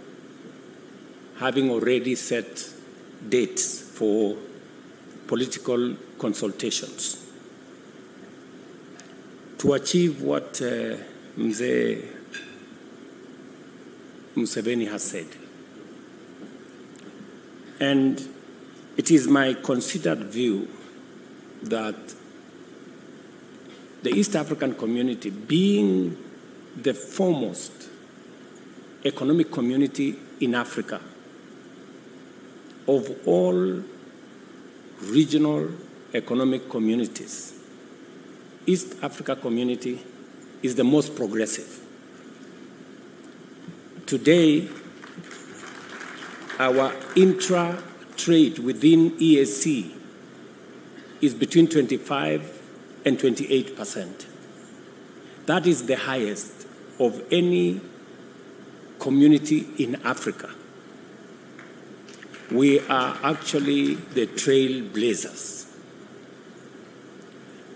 having already set dates for political consultations to achieve what Mzee Museveni has said. And it is my considered view that the East African community, being the foremost economic community in Africa, of all regional economic communities, East Africa community is the most progressive. Today, our intra-trade within EAC is between 25 and 28%. That is the highest of any community in Africa. We are actually the trailblazers.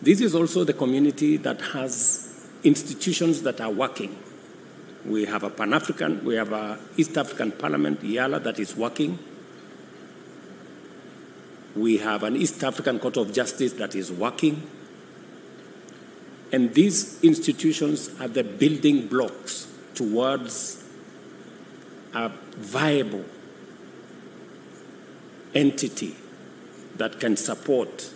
This is also the community that has institutions that are working. We have a Pan-African, we have an East African Parliament, YALA, that is working. We have an East African Court of Justice that is working. And these institutions are the building blocks towards a viable entity that can support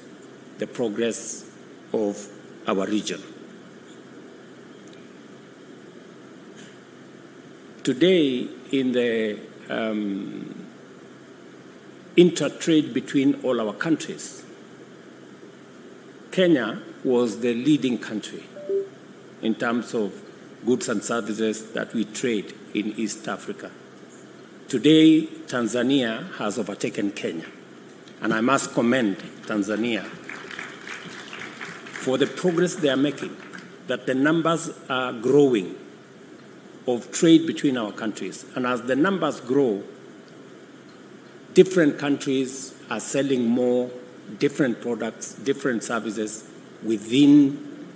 the progress of our region. Today, in the inter-trade between all our countries, Kenya was the leading country in terms of goods and services that we trade in East Africa. Today, Tanzania has overtaken Kenya, and I must commend Tanzania for the progress they are making, that the numbers are growing of trade between our countries. And as the numbers grow, different countries are selling more, different products, different services within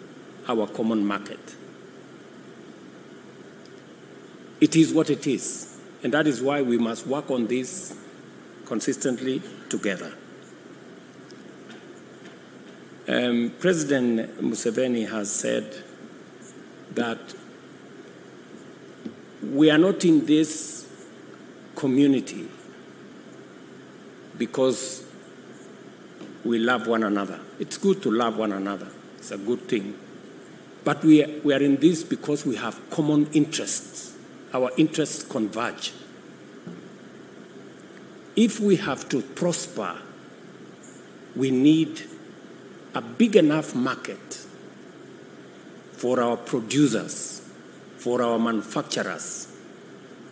our common market. It is what it is. And that is why we must work on this consistently together. President Museveni has said that we are not in this community because we love one another. It's good to love one another. It's a good thing. But we are in this because we have common interests. Our interests converge. If we have to prosper, we need a big enough market for our producers, for our manufacturers,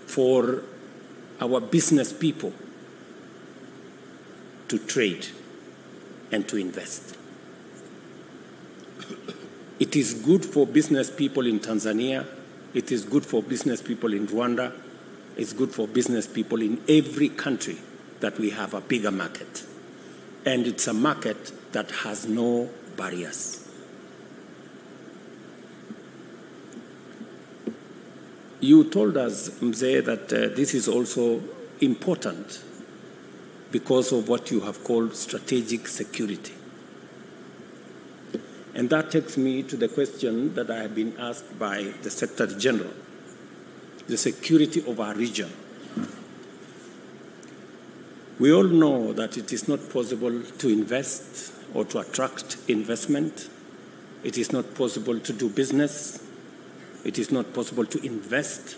for our business people to trade and to invest. It is good for business people in Tanzania. It is good for business people in Rwanda. It's good for business people in every country that we have a bigger market. And it's a market that has no barriers. You told us, Mzee, that this is also important because of what you have called strategic security. And that takes me to the question that I have been asked by the Secretary General, the security of our region. We all know that it is not possible to invest or to attract investment. It is not possible to do business. It is not possible to invest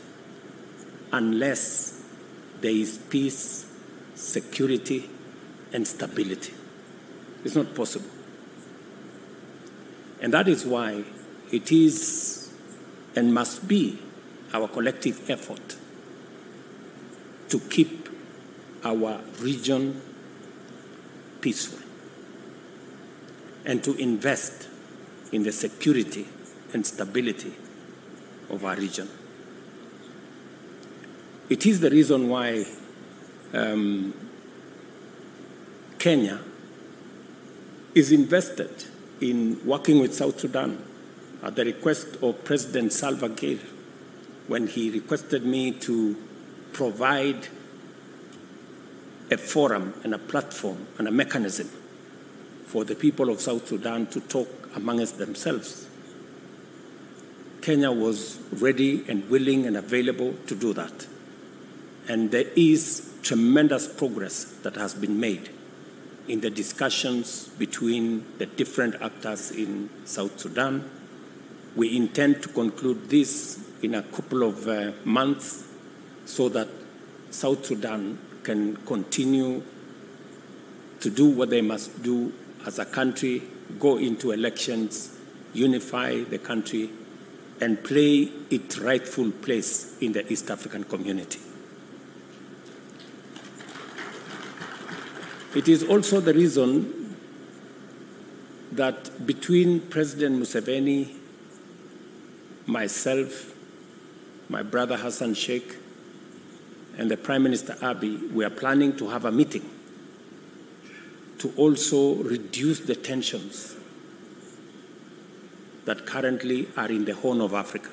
unless there is peace, security, and stability. It's not possible. And that is why it is and must be our collective effort to keep our region peaceful and to invest in the security and stability of our region. It is the reason why Kenya is invested in working with South Sudan at the request of President Salva Kiir when he requested me to provide a forum and a platform and a mechanism for the people of South Sudan to talk amongst themselves. Kenya was ready and willing and available to do that. And there is tremendous progress that has been made in the discussions between the different actors in South Sudan. We intend to conclude this in a couple of months so that South Sudan can continue to do what they must do as a country, go into elections, unify the country, and play its rightful place in the East African community. It is also the reason that between President Museveni, myself, my brother Hassan Sheikh, and the Prime Minister Abiy, we are planning to have a meeting to also reduce the tensions that currently are in the Horn of Africa.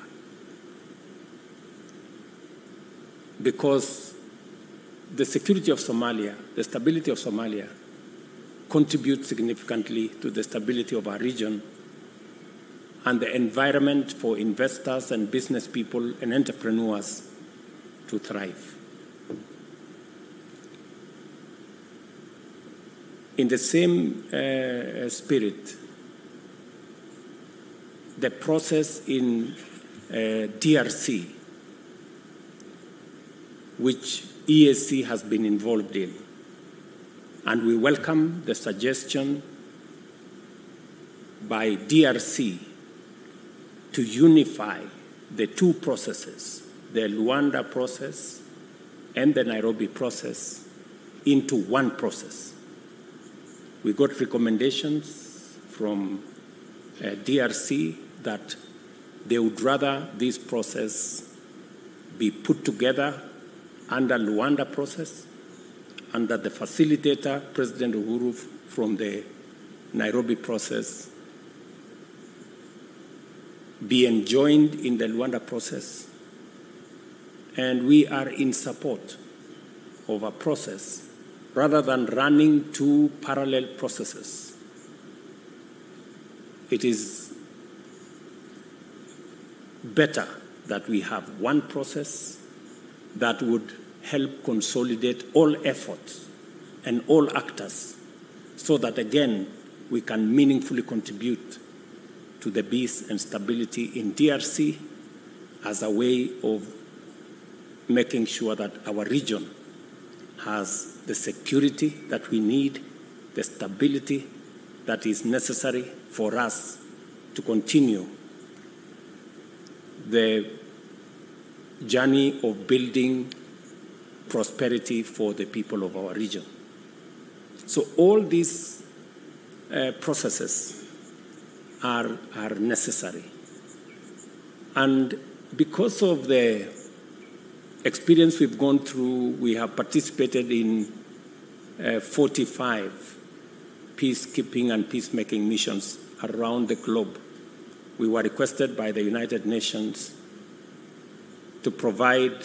Because the security of Somalia, the stability of Somalia, contributes significantly to the stability of our region and the environment for investors and business people and entrepreneurs to thrive. In the same spirit, the process in DRC, which EAC has been involved in, and we welcome the suggestion by DRC to unify the two processes, the Luanda process and the Nairobi process, into one process. We got recommendations from DRC that they would rather this process be put together under Luanda process, and that the facilitator, President Uhuru, from the Nairobi process, be enjoined in the Luanda process. And we are in support of a process rather than running two parallel processes. It is better that we have one process that would help consolidate all efforts and all actors so that, again, we can meaningfully contribute to the peace and stability in DRC as a way of making sure that our region has the security that we need, the stability that is necessary for us to continue the journey of building prosperity for the people of our region. So all these processes are necessary. And because of the experience we've gone through, we have participated in 45 peacekeeping and peacemaking missions around the globe. We were requested by the United Nations to provide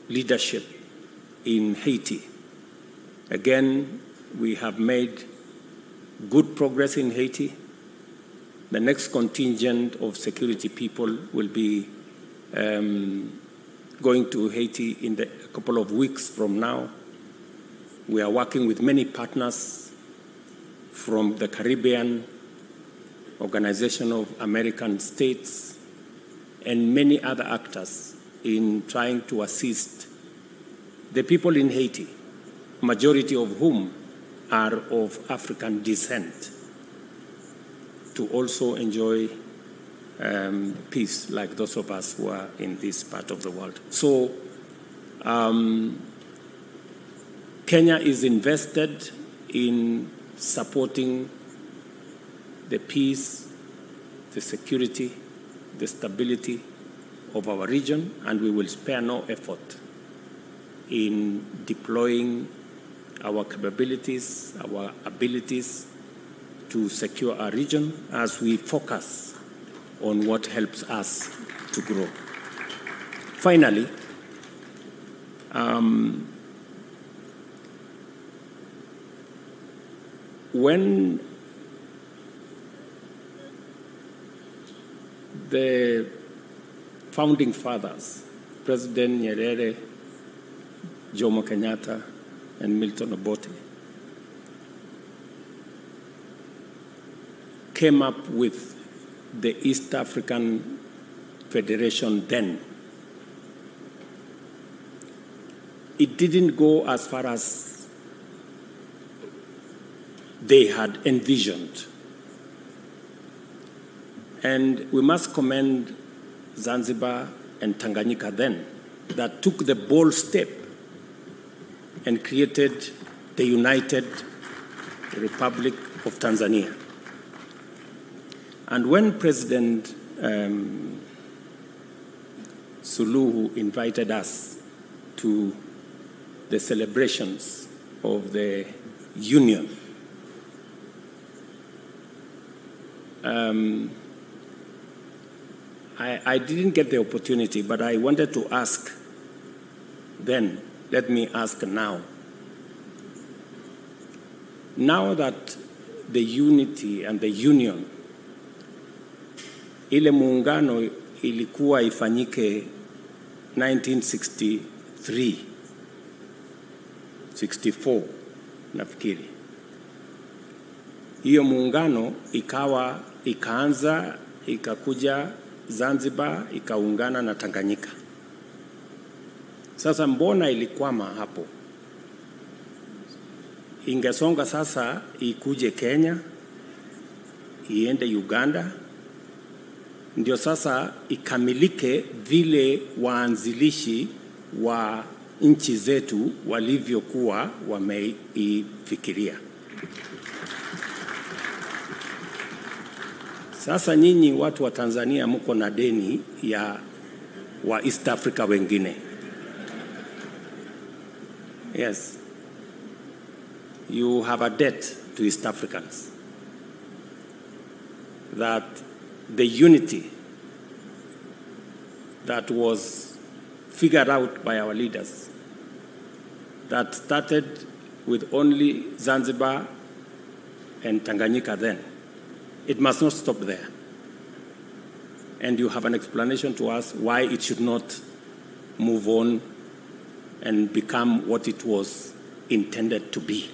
leadership in Haiti. Again, we have made good progress in Haiti. The next contingent of security people will be going to Haiti in a couple of weeks from now. We are working with many partners from the Caribbean, Organization of American States, and many other actors in trying to assist the people in Haiti, majority of whom are of African descent, to also enjoy peace like those of us who are in this part of the world. So Kenya is invested in supporting the peace, the security, the stability of our region, and we will spare no effort in deploying our capabilities, our abilities to secure our region as we focus on what helps us to grow. Finally, when the founding fathers, President Nyerere, Jomo Kenyatta, and Milton Obote, came up with the East African Federation then, it didn't go as far as they had envisioned. And we must commend Zanzibar and Tanganyika then, that took the bold step and created the United Republic of Tanzania. And when President Suluhu invited us to the celebrations of the Union, I didn't get the opportunity, but I wanted to ask then. Let me ask now. Now that the unity and the union, ile muungano ilikuwa ifanyike 1963, 64 nafikiri. Hiyo muungano ikaanza ikakuja Zanzibar ikaungana na Tanganyika. Sasa mbona ilikwama hapo? Ingesonga sasa ikuje Kenya, iende Uganda, ndio sasa ikamilike vile waanzilishi wa nchi zetu walivyokuwa wameifikiria. Sasa nyinyi watu wa Tanzania mko na deni ya wa East Africa wengine. Yes. You have a debt to East Africans. That the unity that was figured out by our leaders, that started with only Zanzibar and Tanganyika then. It must not stop there. And you have an explanation to us why it should not move on and become what it was intended to be.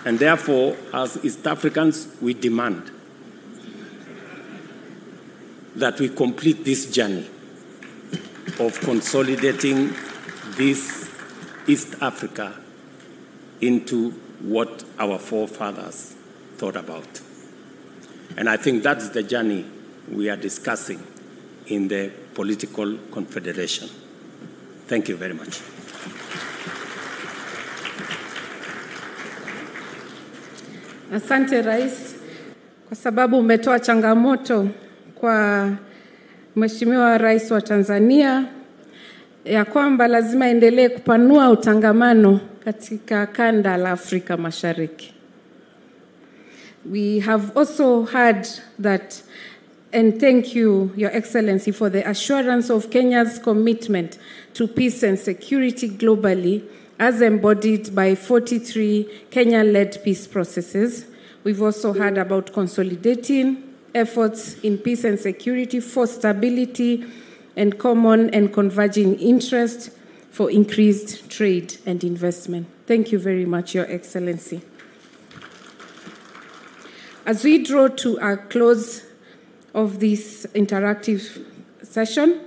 And therefore, as East Africans, we demand that we complete this journey of consolidating this East Africa into what our forefathers thought about. And I think that's the journey we are discussing in the political confederation. Thank you very much. Asante Rais, kwa sababu umetoa changamoto kwa Mheshimiwa Rais wa Tanzania ya kwamba lazima endelee kupanua utangamano katika kanda la Afrika Mashariki. We have also heard that, and thank you, Your Excellency, for the assurance of Kenya's commitment to peace and security globally as embodied by 43 Kenya-led peace processes. We've also heard about consolidating efforts in peace and security for stability and common and converging interest for increased trade and investment. Thank you very much, Your Excellency. As we draw to a close of this interactive session,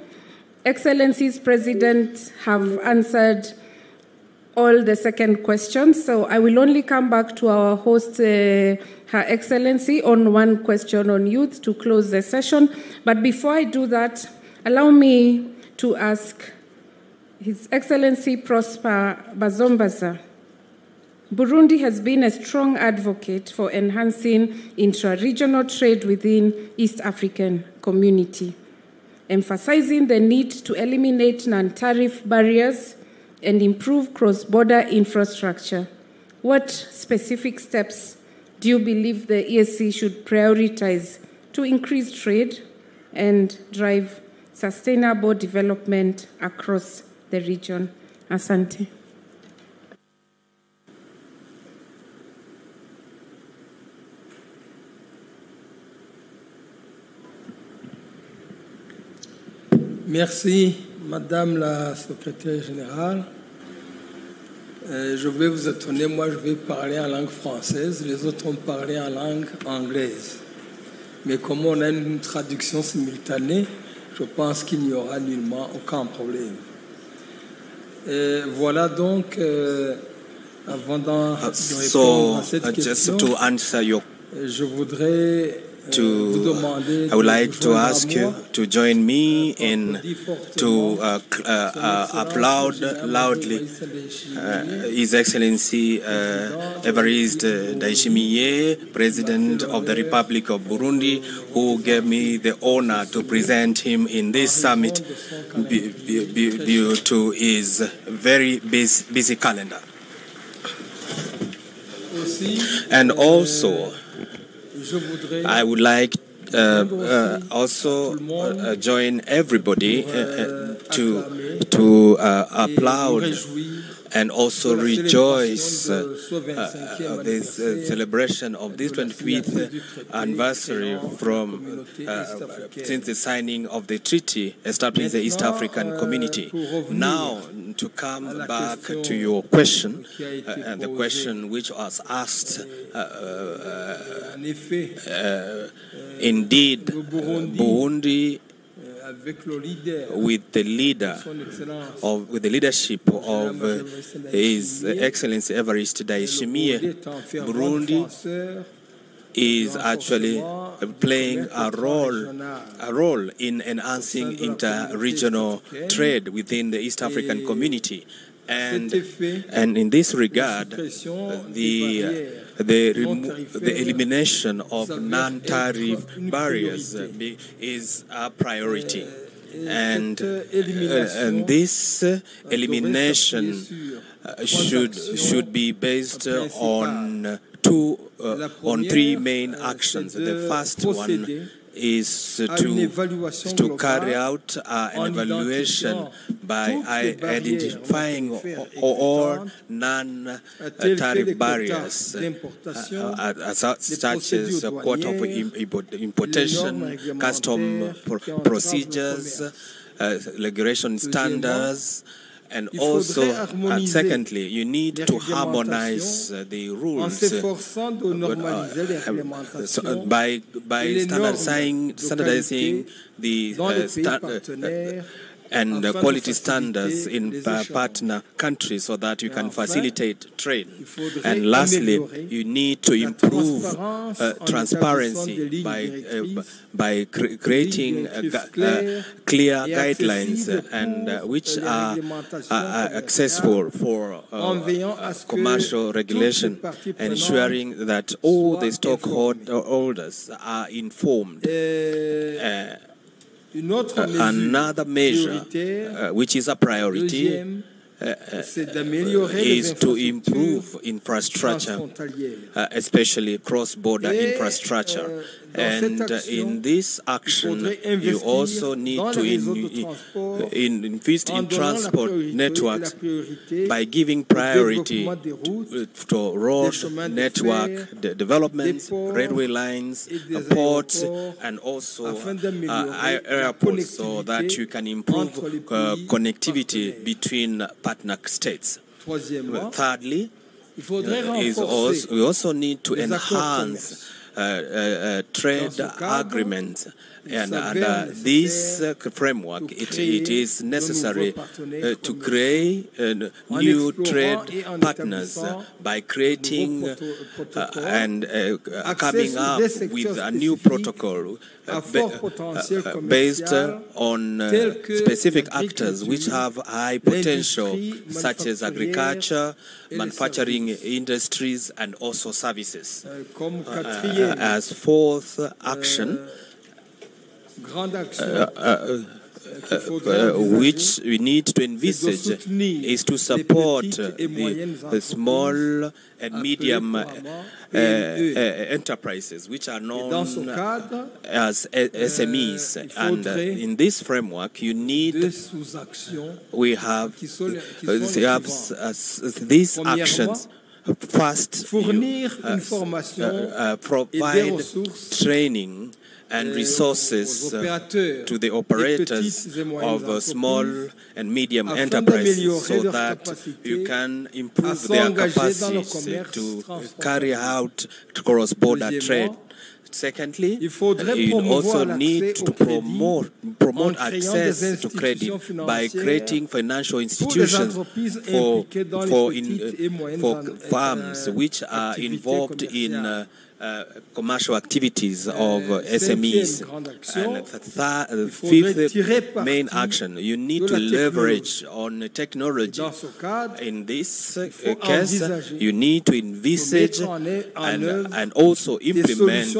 Excellencies President have answered all the second questions, so I will only come back to our host, Her Excellency, on one question on youth to close the session. But before I do that, allow me to ask His Excellency Prosper Bazombaza. Burundi has been a strong advocate for enhancing intra-regional trade within East African community, emphasizing the need to eliminate non-tariff barriers and improve cross-border infrastructure. What specific steps do you believe the EAC should prioritize to increase trade and drive sustainable development across the region? Asante. Merci, Madame la Secrétaire Générale. Je vais vous étonner, moi je vais parler en langue française, les autres vont parler en langue anglaise. Mais comme on a une traduction simultanée, je pense qu'il n'y aura nullement aucun problème. Voilà donc, avant de répondre à cette question, to answer your je voudrais I would like to ask you to join me in to applaud loudly His Excellency Evariste Ndayishimiye, President of the Republic of Burundi, who gave me the honor to present him in this summit due to his very busy calendar. And also, I would like also join everybody to applaud and also rejoice this celebration of this 25th anniversary from since the signing of the treaty establishing the East African Community. Now, to come back to your question, and the question which was asked, indeed, Burundi, with the leadership of His Excellency Evariste Ndayishimiye, Burundi is actually playing a role in enhancing inter-regional trade within the East African community. And in this regard, the elimination of non-tariff barriers is a priority. And this elimination should be based on three main actions. The first one is to carry out an evaluation by identifying all non-tariff barriers, such as quota of importation, custom procedures, regulation standards, and also, secondly, you need to harmonize the rules by standardizing the and quality standards in partner countries so that you can facilitate trade. And lastly, you need to improve transparency by creating clear guidelines and which are accessible for commercial regulation, ensuring that all the stakeholders are informed. Another measure, which is a priority, is to improve infrastructure, especially cross-border infrastructure. And in this action, you also need to invest in transport networks by giving priority to road network developments, railway lines, ports, and also airports, so that you can improve connectivity between partner states. Thirdly, we also need to enhance trade agreements, and under this framework, it is necessary to create new trade partners by creating and coming up with a new protocol based on specific actors which have high potential, such as agriculture, manufacturing industries, and also services. As fourth action, which we need to envisage, is to support the small and medium enterprises, which are known as SMEs. And in this framework, we have these actions. First, provide training and resources to the operators of small and medium enterprises, so that you can improve their capacity to carry out cross-border trade. Secondly, you also need to promote access to credit by creating financial institutions for firms which are involved in commercial activities of SMEs. And the fifth main action, you need to leverage on technology. In this case, you need to envisage and also implement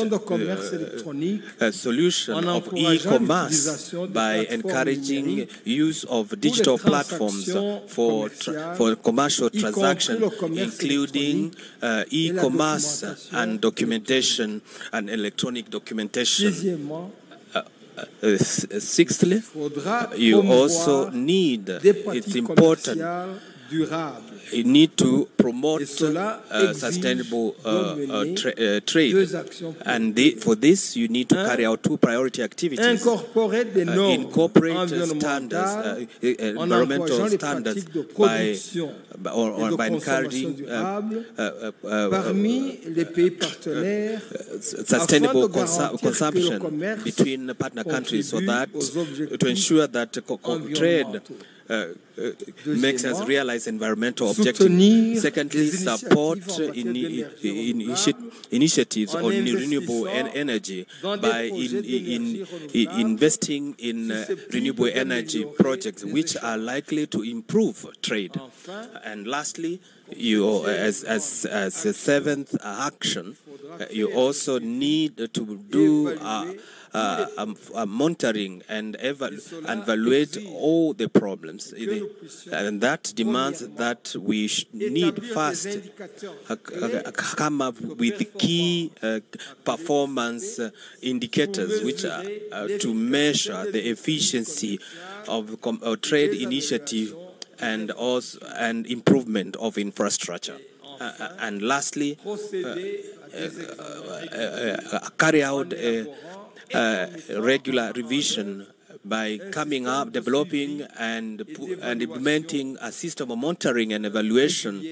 a solution of e-commerce by encouraging use of digital platforms for commercial transactions, including e-commerce and documentation and electronic documentation. Sixthly, you also need, it's important, you need to promote sustainable trade. And for this, you need to carry out two priority activities. Incorporate standards, environmental standards by encouraging sustainable consumption between partner countries, so that to ensure that trade makes us realize environmental objectives. Secondly, support initiatives on renewable energy by investing in renewable energy projects which are likely to improve trade. And lastly, as a seventh action, you also need to do monitoring and evaluate all the problems. And that demands that we need first come up with key performance indicators which are to measure the efficiency of trade initiative and also improvement of infrastructure. And lastly, carry out a regular revision by developing and implementing a system of monitoring and evaluation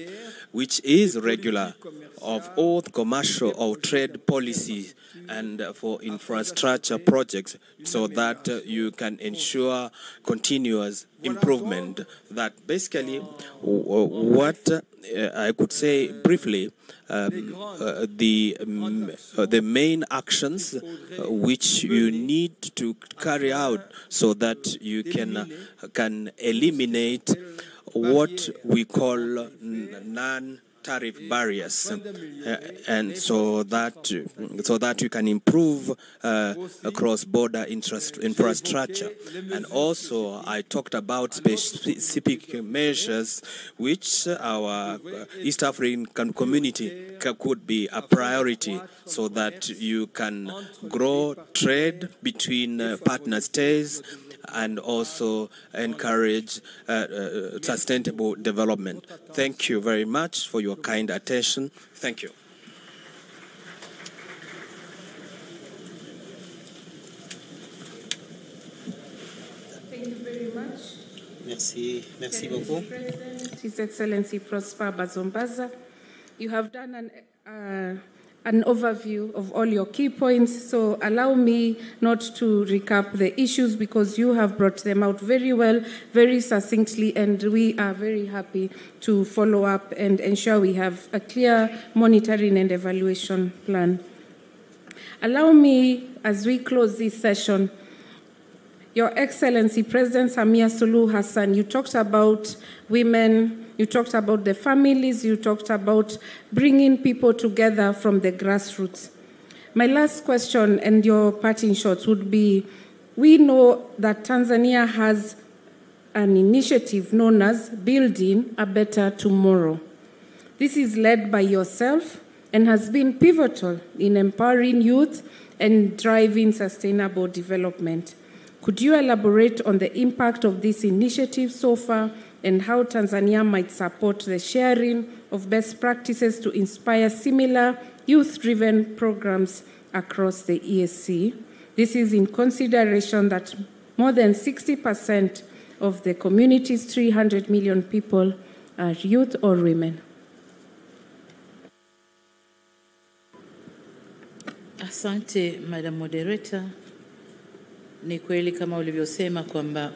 which is regular of all the commercial or trade policies and for infrastructure projects, so that you can ensure continuous improvement. That basically what I could say briefly, the main actions which you need to carry out so that you can eliminate what we call non-tariff barriers, and so that you can improve cross-border infrastructure. And also, I talked about specific measures which our East African community could be a priority, so that you can grow trade between partner states and also encourage sustainable development. Thank you very much for your kind attention. Thank you. Thank you very much. Merci beaucoup. His Excellency Prosper Bazombaza, you have done an overview of all your key points, so allow me not to recap the issues because you have brought them out very well, very succinctly, and we are very happy to follow up and ensure we have a clear monitoring and evaluation plan. Allow me, as we close this session, Your Excellency, President Samia Suluhu Hassan, you talked about women, you talked about the families, you talked about bringing people together from the grassroots. My last question and your parting shots would be, we know that Tanzania has an initiative known as Building a Better Tomorrow. This is led by yourself and has been pivotal in empowering youth and driving sustainable development. Could you elaborate on the impact of this initiative so far and how Tanzania might support the sharing of best practices to inspire similar youth-driven programs across the ESC? This is in consideration that more than 60% of the community's 300 million people are youth or women. Asante, Madam Moderator. Ni kweli kama ulivyosema kwamba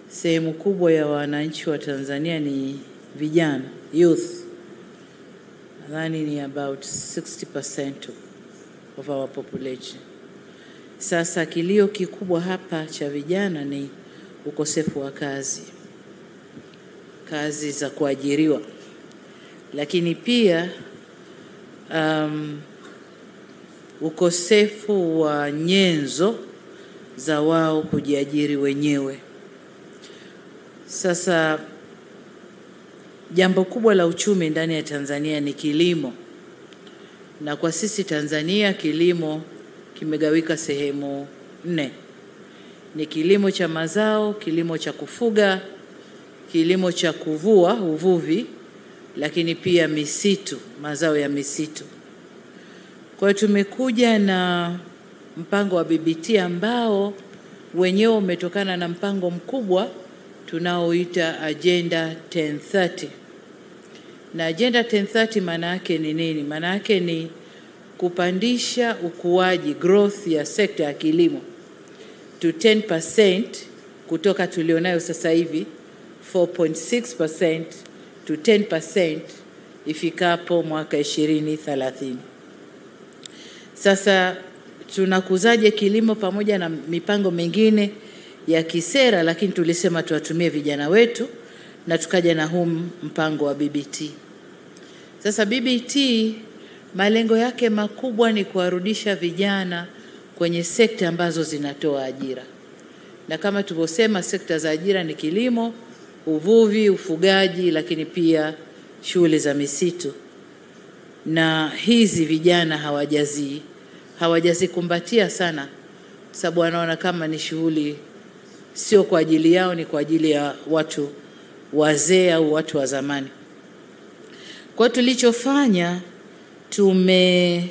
sehemu kubwa ya wananchi wa Tanzania ni vijana, youth. Nadhani ni about 60% of our population. Sasa kilio kikubwa hapa cha vijana ni ukosefu wa kazi. Kazi za kuajiriwa. Lakini pia ukosefu wa nyenzo za wao kujiajiri wenyewe. Sasa jambo kubwa la uchumi ndani ya Tanzania ni kilimo. Na kwa sisi Tanzania kilimo kimegawika sehemu 4. Ni kilimo cha mazao, kilimo cha kufuga, kilimo cha kuvua, uvuvi, lakini pia misitu, mazao ya misitu. Kwa hiyo tumekuja na mpango wa BBT ambao wenyewe umetokana na mpango mkubwa tunaoita Agenda 1030. Na Agenda 1030 maana yake ni nini? Maana yake ni kupandisha ukuaji, growth ya sekta ya kilimo to 10% kutoka tulionayo sasa hivi 4.6% to 10% ifikapo mwaka 2030. Sasa tunakuzaje kilimo pamoja na mipango mingine ya kisera, lakini tulisema tuwatumie vijana wetu na tukaja na huu mpango wa BBT. Sasa BBT malengo yake makubwa ni kuwarudisha vijana kwenye sekta ambazo zinatoa ajira. Na kama tulivyosema, sekta za ajira ni kilimo, uvuvi, ufugaji, lakini pia shughuli za misitu. Na hizi vijana hawajazikumbatia sana, sababu wanaona kama ni shughuli sio kwa ajili yao, ni kwa ajili ya watu wazee au watu wa zamani. Kwa tulichofanya, tumeanza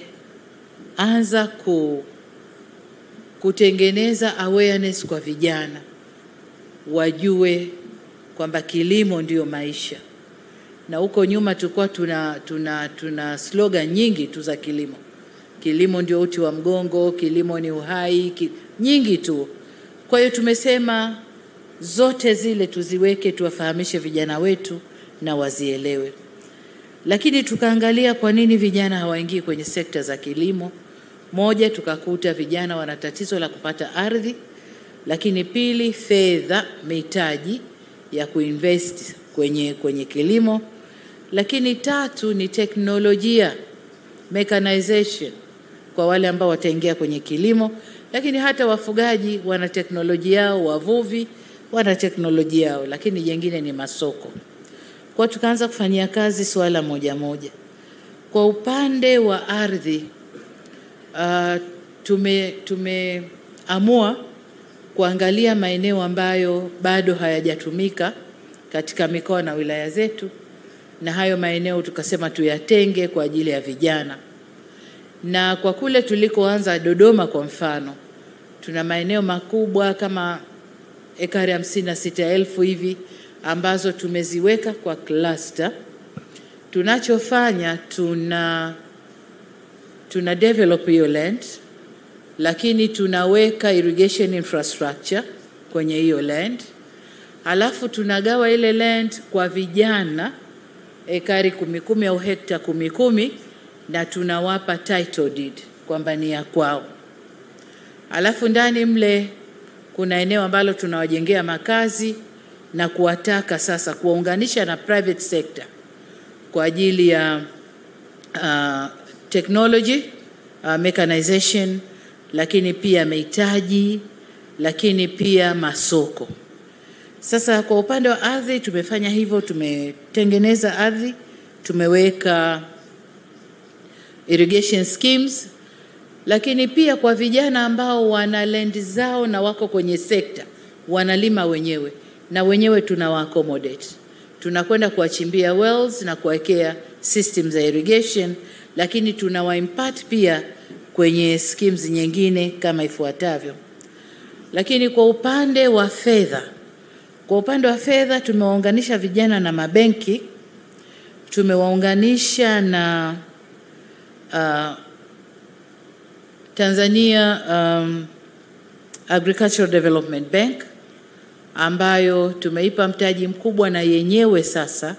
kutengeneza awareness kwa vijana, wajue kwamba kilimo ndio maisha. Na huko nyuma tulikuwa tuna slogan nyingi tu za kilimo. Kilimo ndio uti wa mgongo, kilimo ni uhai, nyingi tu. Kwa hiyo tumesema zote zile tuziweke, tuwafahamishe vijana wetu na wazielewe. Lakini tukaangalia kwa nini vijana hawaingii kwenye sekta za kilimo. Moja, tukakuta vijana wana tatizo la kupata ardhi, lakini pili, fedha, mitaji ya kuinvest kwenye kilimo, lakini tatu ni teknolojia, mechanization kwa wale ambao wataingia kwenye kilimo, lakini hata wafugaji wana teknolojia yao, wavuvi wana teknolojia yao, lakini jingine ni masoko. Kwa tukaanza kufanyia kazi swala moja moja. Kwa upande wa ardhi, tumeamua kuangalia maeneo ambayo bado hayajatumika katika mikoa na wilaya zetu, na hayo maeneo tukasema tuyatenge kwa ajili ya vijana. Na kwa kule tulikoanza Dodoma kwa mfano, tuna maeneo makubwa kama ekari 56,000 hivi ambazo tumeziweka kwa cluster. Tunachofanya, tuna develop hiyo land, lakini tunaweka irrigation infrastructure kwenye hiyo land. Alafu tunagawa ile land kwa vijana ekari 10 au hekta 10, na tunawapa title deed kwamba ni ya kwao. Alafu ndani mle kuna eneo ambalo tunawajengea makazi na kuwataka sasa kuwaunganisha na private sector kwa ajili ya technology, mechanization, lakini pia mitaji, lakini pia masoko. Sasa kwa upande wa ardhi tumefanya hivyo, tumetengeneza ardhi, tumeweka irrigation schemes, lakini pia kwa vijana ambao wana land zao na wako kwenye sekta, wanalima wenyewe, na wenyewe tunawa accommodate. Tunakwenda kuwachimbia wells na kuwekea systems za irrigation, lakini tunawa impart pia kwenye schemes nyingine kama ifuatavyo. Lakini kwa upande wa fedha, tumewaunganisha vijana na mabenki, tumewaunganisha na Tanzania Agricultural Development Bank, ambayo tumeipa mtaji mkubwa, na yenyewe sasa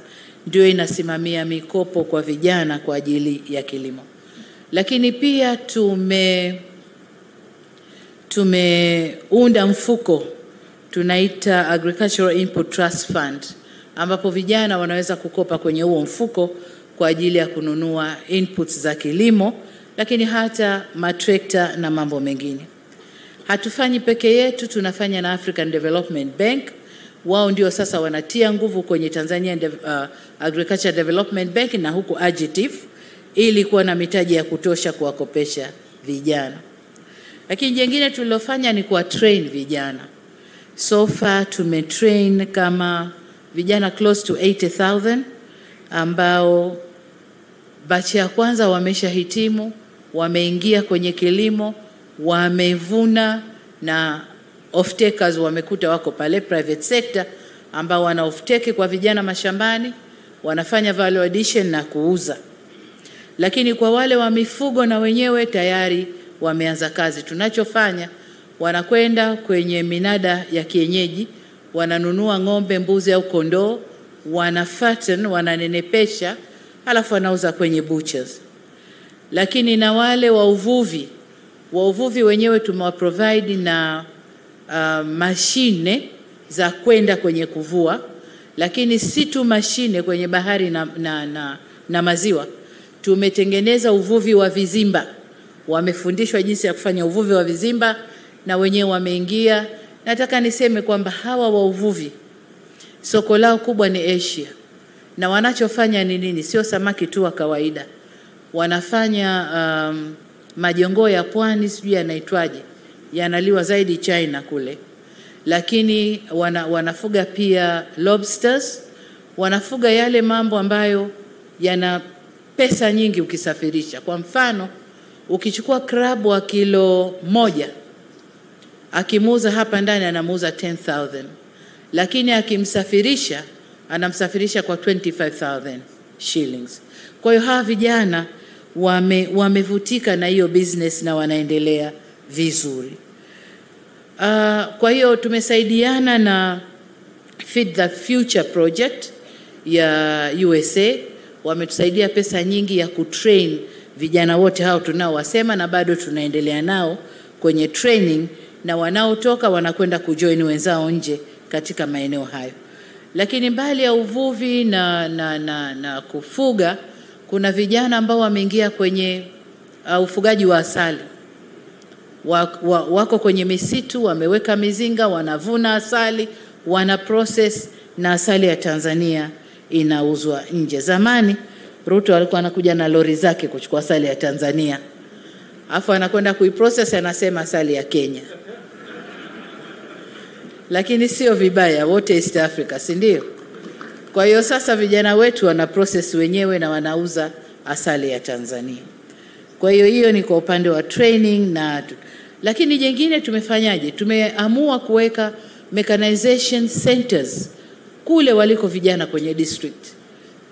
ndio inasimamia mikopo kwa vijana kwa ajili ya kilimo. Lakini pia tumeunda mfuko tunaita Agricultural Input Trust Fund, ambapo vijana wanaweza kukopa kwenye huo mfuko kwa ajili ya kununua inputs za kilimo, lakini hata matrekta na mambo mengine. Hatufanyi peke yetu, tunafanya na African Development Bank. Wao ndio sasa wanatia nguvu kwenye Tanzania Agriculture Development Bank na huku AGITIF, ili kuwa na mitaji ya kutosha kuwakopesha vijana. Lakini jingine tulilofanya ni kuwa train vijana. So far tumetrain kama vijana close to 80,000 ambao batch ya kwanza wameshahitimu, wameingia kwenye kilimo, wamevuna, na off-takers wamekuta wako pale private sector ambao wana off-take kwa vijana mashambani, wanafanya value addition na kuuza. Lakini kwa wale wa mifugo na wenyewe tayari wameanza kazi. Tunachofanya, wanakwenda kwenye minada ya kienyeji, wananunua ng'ombe, mbuzi au kondoo, wanafatten, wananenepesha, alafu wanauza kwenye butchers. Lakini na wale wa uvuvi wenyewe tumewaprovide na mashine za kwenda kwenye kuvua, lakini si tu mashine kwenye bahari na maziwa. tumetengeneza uvuvi wa vizimba. Wamefundishwa jinsi ya kufanya uvuvi wa vizimba na wenyewe wameingia. Nataka niseme kwamba hawa wa uvuvi soko lao kubwa ni Asia. Na wanachofanya ni nini? Sio samaki tu wa kawaida. Wanafanya majongoo ya pwani, sijui yanaitwaje, yanaliwa zaidi China kule. Lakini wanafuga pia lobsters, wanafuga yale mambo ambayo yana pesa nyingi ukisafirisha. Kwa mfano, ukichukua crab wa kilo 1, akimuuza hapa ndani anamuuza 10,000. Lakini akimsafirisha, anamsafirisha kwa 25,000 shillings. Kwa hiyo hawa vijana wamevutika na hiyo business na wanaendelea vizuri. Kwa hiyo tumesaidiana na Feed the Future project ya USA. Wametusaidia pesa nyingi ya kutrain vijana wote hao tunaowasema, na bado tunaendelea nao kwenye training, na wanaotoka wanakwenda kujoin wenzao nje katika maeneo hayo. Lakini mbali ya uvuvi na kufuga, kuna vijana ambao wameingia kwenye ufugaji wa asali. Wako kwenye misitu, wameweka mizinga, wanavuna asali, wana process, na asali ya Tanzania inauzwa nje. Zamani Ruto alikuwa anakuja na lori zake kuchukua asali ya Tanzania, afu anakwenda kuiprocess, anasema asali ya Kenya. Lakini sio vibaya, wote East Africa, si ndio? Kwa hiyo sasa vijana wetu wana process wenyewe na wanauza asali ya Tanzania. Kwa hiyo hiyo ni kwa upande wa training. Lakini jengine tumefanyaje? Tumeamua kuweka mechanization centers kule waliko vijana kwenye district.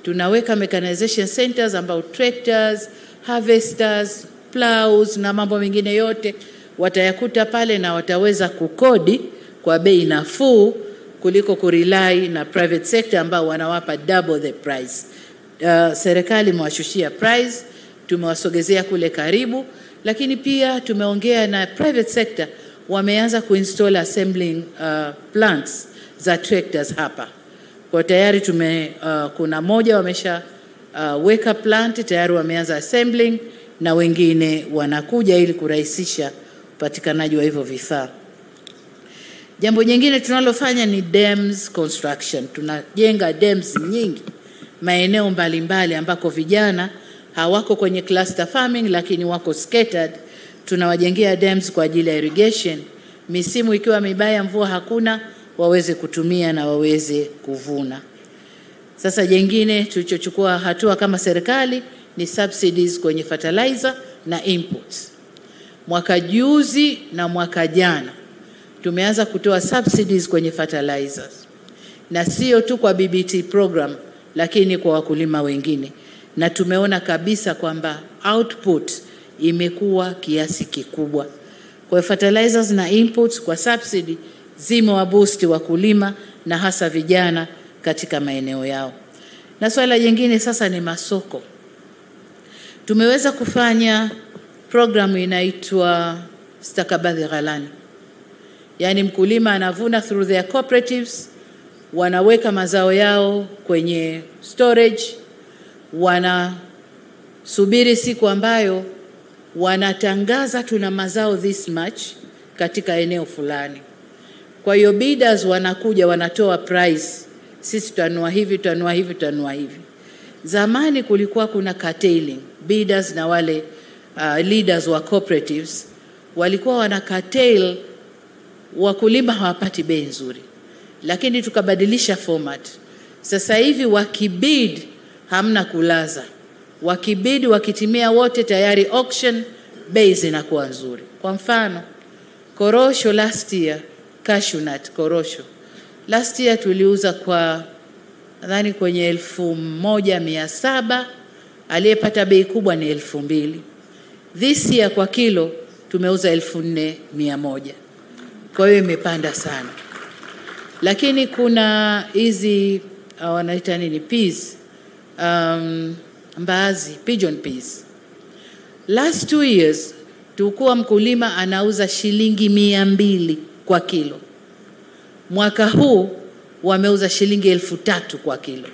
Tunaweka mechanization centers ambao tractors, harvesters, plows na mambo mengine yote watayakuta pale, na wataweza kukodi kwa bei nafuu kuliko kurely na private sector ambao wanawapa double the price. Serikali imewashushia price, tumewasogezea kule karibu, lakini pia tumeongea na private sector, wameanza kuinstall assembling plants za tractors hapa. Kwa tayari kuna moja wamesha weka plant tayari, wameanza assembling, na wengine wanakuja ili kurahisisha upatikanaji wa hivyo vifaa. Jambo jingine tunalofanya ni dams construction. Tunajenga dams nyingi maeneo mbalimbali ambako vijana hawako kwenye cluster farming lakini wako scattered. Tunawajengea dams kwa ajili ya irrigation. Misimu ikiwa mibaya, mvua hakuna, waweze kutumia na waweze kuvuna. Sasa jengine tulichochukua hatua kama serikali ni subsidies kwenye fertilizer na inputs. Mwaka juzi na mwaka jana tumeanza kutoa subsidies kwenye fertilizers, na sio tu kwa BBT program lakini kwa wakulima wengine, na tumeona kabisa kwamba output imekuwa kiasi kikubwa. Kwa fertilizers na inputs kwa subsidy zimewaboost wakulima na hasa vijana katika maeneo yao. Na swala jingine sasa ni masoko. Tumeweza kufanya program inaitwa stakabadhi ghalani. Yaani mkulima anavuna through their cooperatives, wanaweka mazao yao kwenye storage, wanasubiri siku ambayo wanatangaza tuna mazao this much katika eneo fulani. Kwa hiyo bidders wanakuja, wanatoa price, sisi tutanua hivi, tutanua hivi, tutanua hivi. Zamani kulikuwa kuna curtailing, bidders na wale leaders wa cooperatives walikuwa wana curtail, wakulima hawapati bei nzuri. Lakini tukabadilisha format. Sasa hivi wakibid hamna kulaza. Wakibid wakitimia wote tayari auction, bei zinakuwa nzuri. Kwa mfano, korosho last year, cashew nut korosho last year tuliuza kwa nadhani kwenye 1,700, aliyepata bei kubwa ni 2,000. This year kwa kilo tumeuza 4,100. Kwa hiyo imepanda sana. Lakini kuna hizi wanaita nini, peas, mbaazi, pigeon peas. Last 2 years tulikuwa mkulima anauza shilingi 200 kwa kilo. Mwaka huu wameuza shilingi 3,000 kwa kilo.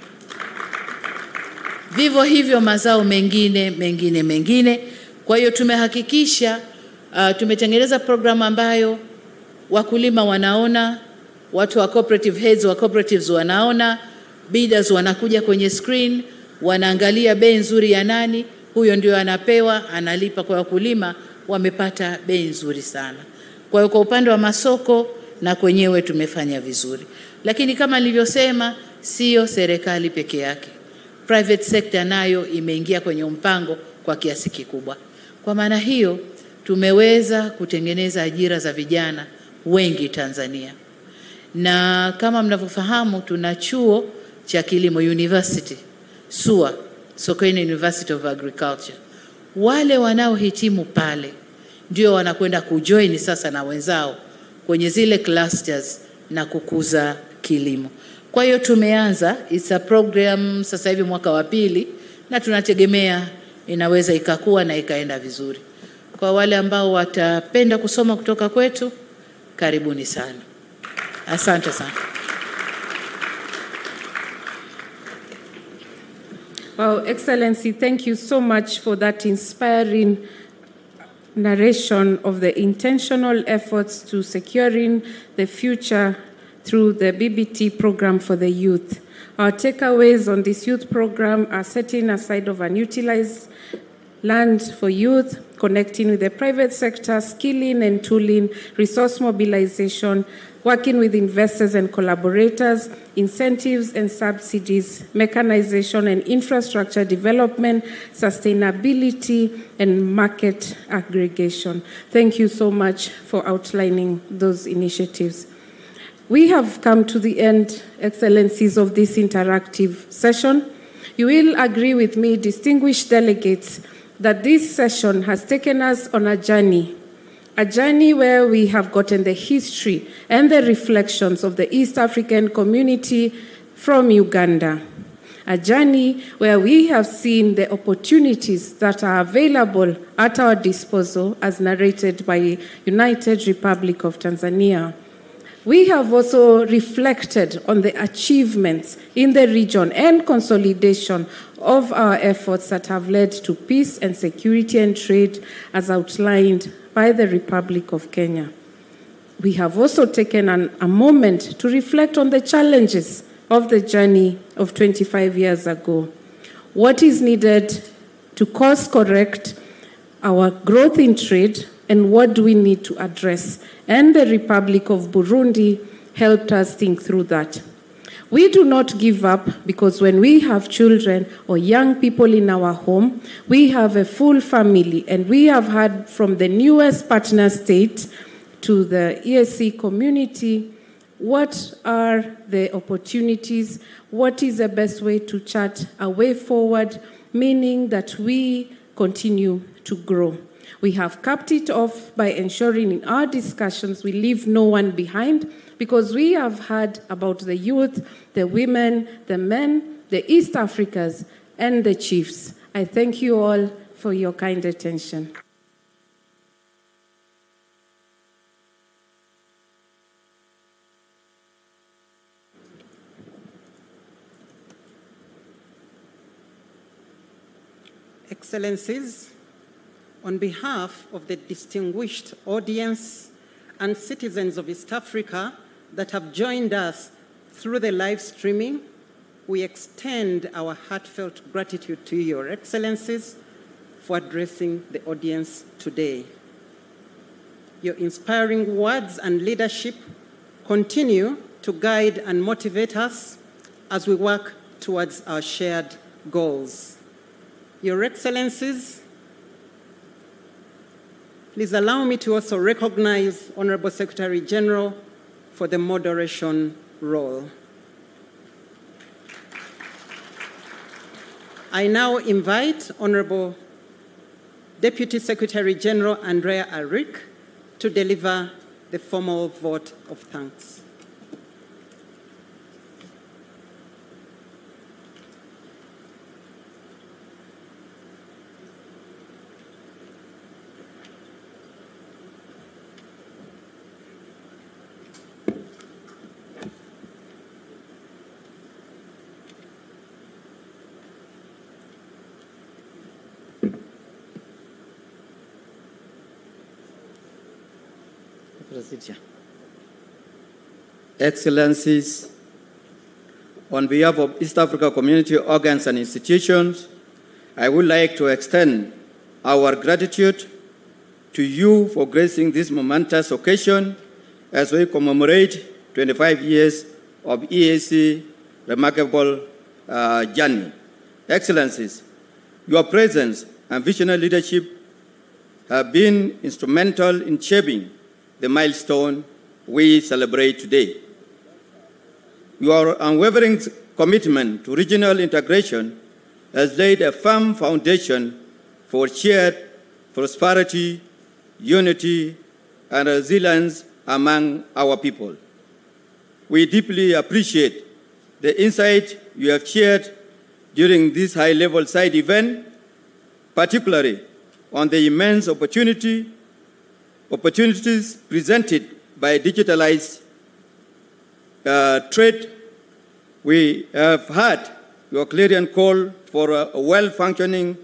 Vivyo hivyo mazao mengine. Kwa hiyo tumehakikisha tumetengeneza programu ambayo wakulima wanaona, watu wa cooperative heads wa cooperatives wanaona, bidders wanakuja kwenye screen, wanaangalia bei nzuri ya nani, huyo ndio anapewa, analipa. Kwa wakulima wamepata bei nzuri sana. Kwa hiyo kwa upande wa masoko na kwenyewe tumefanya vizuri. Lakini kama nilivyosema, sio serikali peke yake. Private sector nayo imeingia kwenye mpango kwa kiasi kikubwa. Kwa maana hiyo tumeweza kutengeneza ajira za vijana wengi Tanzania. Na kama mnavyofahamu tuna chuo cha kilimo university, SUA, Kwenye University of Agriculture. Wale wanaohitimu pale ndio wanakwenda kujoin sasa na wenzao kwenye zile clusters na kukuza kilimo. Kwa hiyo tumeanza, it's a program sasa hivi mwaka wa 2 na tunategemea inaweza ikakua na ikaenda vizuri. Kwa wale ambao watapenda kusoma kutoka kwetu, karibuni sana. Asante sana. Well, Excellency, thank you so much for that inspiring narration of the intentional efforts to securing the future through the BBT program for the youth. Our takeaways on this youth program are setting aside of unutilized land for youth, connecting with the private sector, skilling and tooling, resource mobilization, working with investors and collaborators, incentives and subsidies, mechanization and infrastructure development, sustainability, and market aggregation. Thank you so much for outlining those initiatives. We have come to the end, Excellencies, of this interactive session. You will agree with me, distinguished delegates, that this session has taken us on a journey where we have gotten the history and the reflections of the East African community from Uganda. A journey where we have seen the opportunities that are available at our disposal as narrated by United Republic of Tanzania. We have also reflected on the achievements in the region and consolidation of our efforts that have led to peace and security and trade as outlined by the Republic of Kenya. We have also taken a moment to reflect on the challenges of the journey of 25 years ago. What is needed to course correct our growth in trade, and what do we need to address? And the Republic of Burundi helped us think through that. We do not give up because when we have children or young people in our home, we have a full family, and we have heard from the newest partner state to the ESC community what are the opportunities, what is the best way to chart a way forward, meaning that we continue to grow. We have capped it off by ensuring in our discussions we leave no one behind, because we have heard about the youth, the women, the men, the East Africans, and the chiefs. I thank you all for your kind attention. Excellencies, on behalf of the distinguished audience and citizens of East Africa that have joined us through the live streaming, we extend our heartfelt gratitude to Your Excellencies for addressing the audience today. Your inspiring words and leadership continue to guide and motivate us as we work towards our shared goals. Your Excellencies, please allow me to also recognize Honorable Secretary General for the moderation role. I now invite Honorable Deputy Secretary General Andrea Arik to deliver the formal vote of thanks. Excellencies, on behalf of East Africa community organs and institutions, I would like to extend our gratitude to you for gracing this momentous occasion as we commemorate 25 years of EAC remarkable journey. Excellencies, your presence and visionary leadership have been instrumental in shaping the milestone we celebrate today. Your unwavering commitment to regional integration has laid a firm foundation for shared prosperity, unity, and resilience among our people. We deeply appreciate the insight you have shared during this high-level side event, particularly on the immense opportunities presented by digitalized trade. We have heard your clarion call for a well-functioning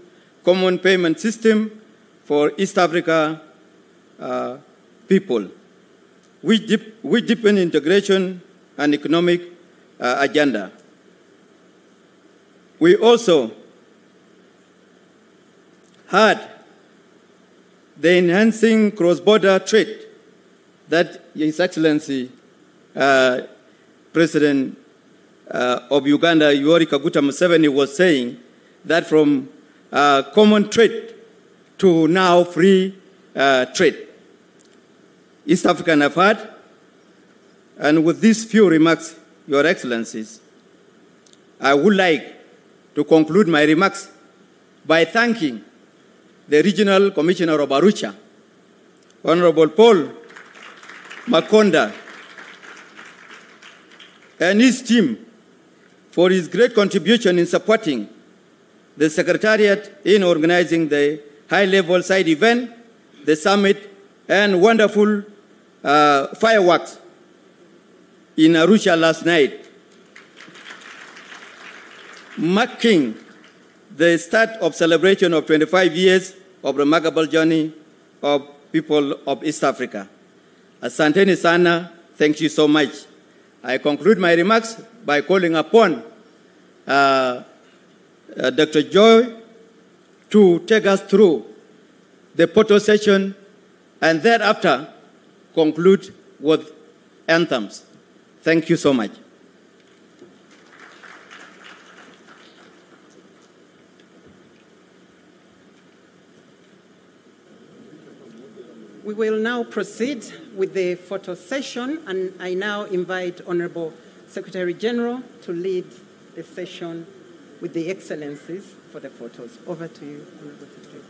common payment system for East Africa people, which deepen integration and economic agenda. We also heard the enhancing cross-border trade that His Excellency President of Uganda, Yoweri Kaguta Museveni, was saying, that from common trade to now free trade. East African have had, and with these few remarks, Your Excellencies, I would like to conclude my remarks by thanking the Regional Commissioner of Arusha, Honorable Paul Makonda, and his team for his great contribution in supporting the Secretariat in organizing the high-level side event, the summit, and wonderful fireworks in Arusha last night, marking the start of celebration of 25 years of remarkable journey of people of East Africa. Asanteni sana, thank you so much. I conclude my remarks by calling upon Dr. Joy to take us through the photo session and thereafter conclude with anthems. Thank you so much. We will now proceed with the photo session, and I now invite Honorable Secretary General to lead the session with the Excellencies for the photos. Over to you, Honorable Secretary.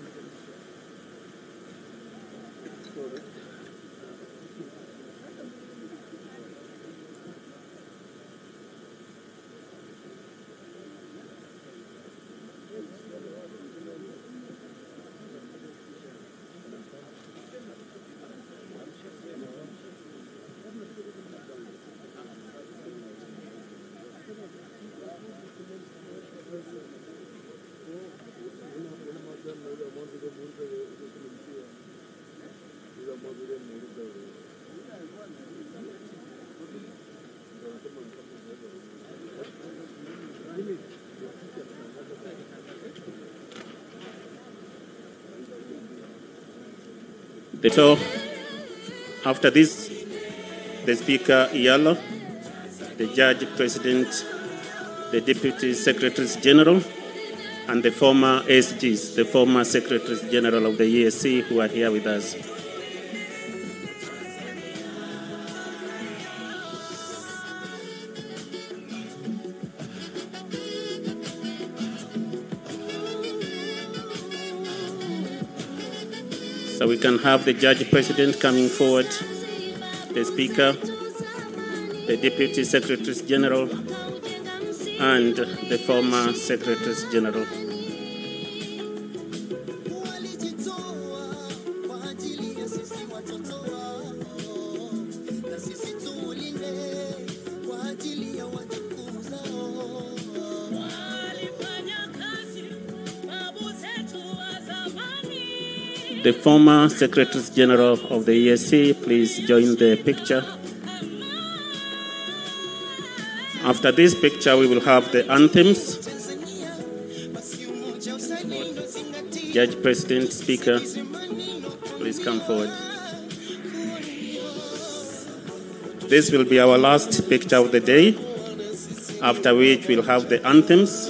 So, after this, the Speaker Iyalo, the Judge President, the Deputy Secretaries General, and the former SGs, the former Secretaries General of the EAC, who are here with us. So we can have the Judge President coming forward, the Speaker, the Deputy Secretaries General, and the former Secretaries General. the former Secretary General of the EAC, please join the picture. After this picture, we will have the anthems. Judge, President, Speaker, please come forward. This will be our last picture of the day, after which we'll have the anthems,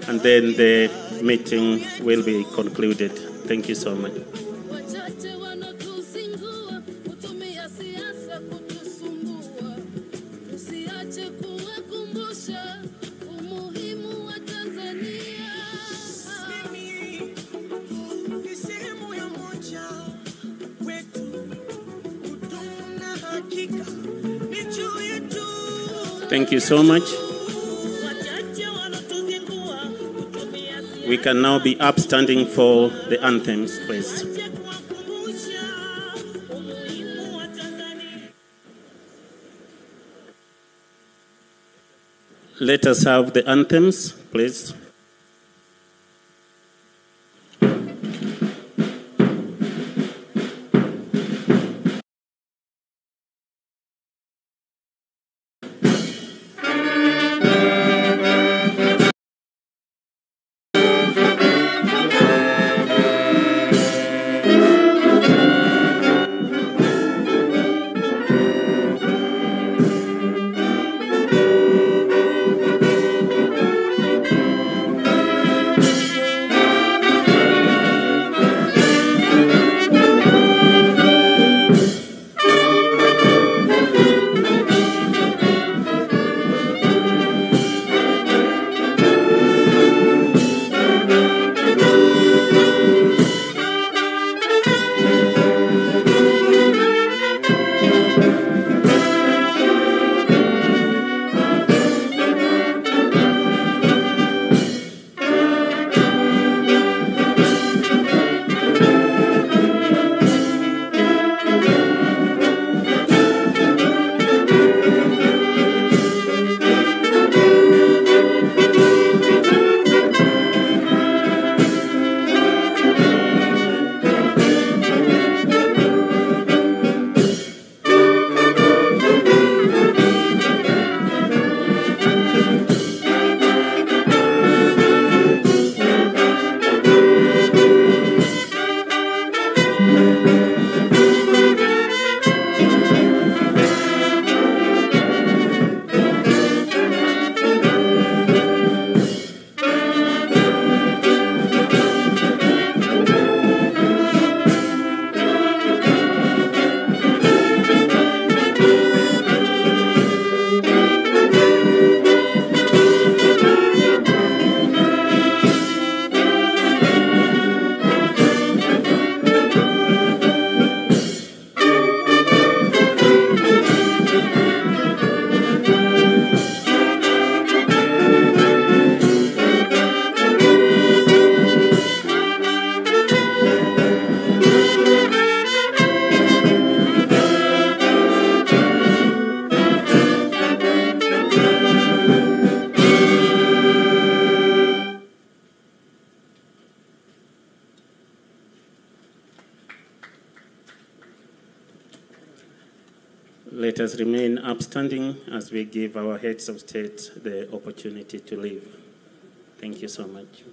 and then the meeting will be concluded. Thank you so much. Thank you so much. We can now be upstanding for the anthems, please. Let us have the anthems, please. Let us remain upstanding as we give our heads of state the opportunity to leave. Thank you so much.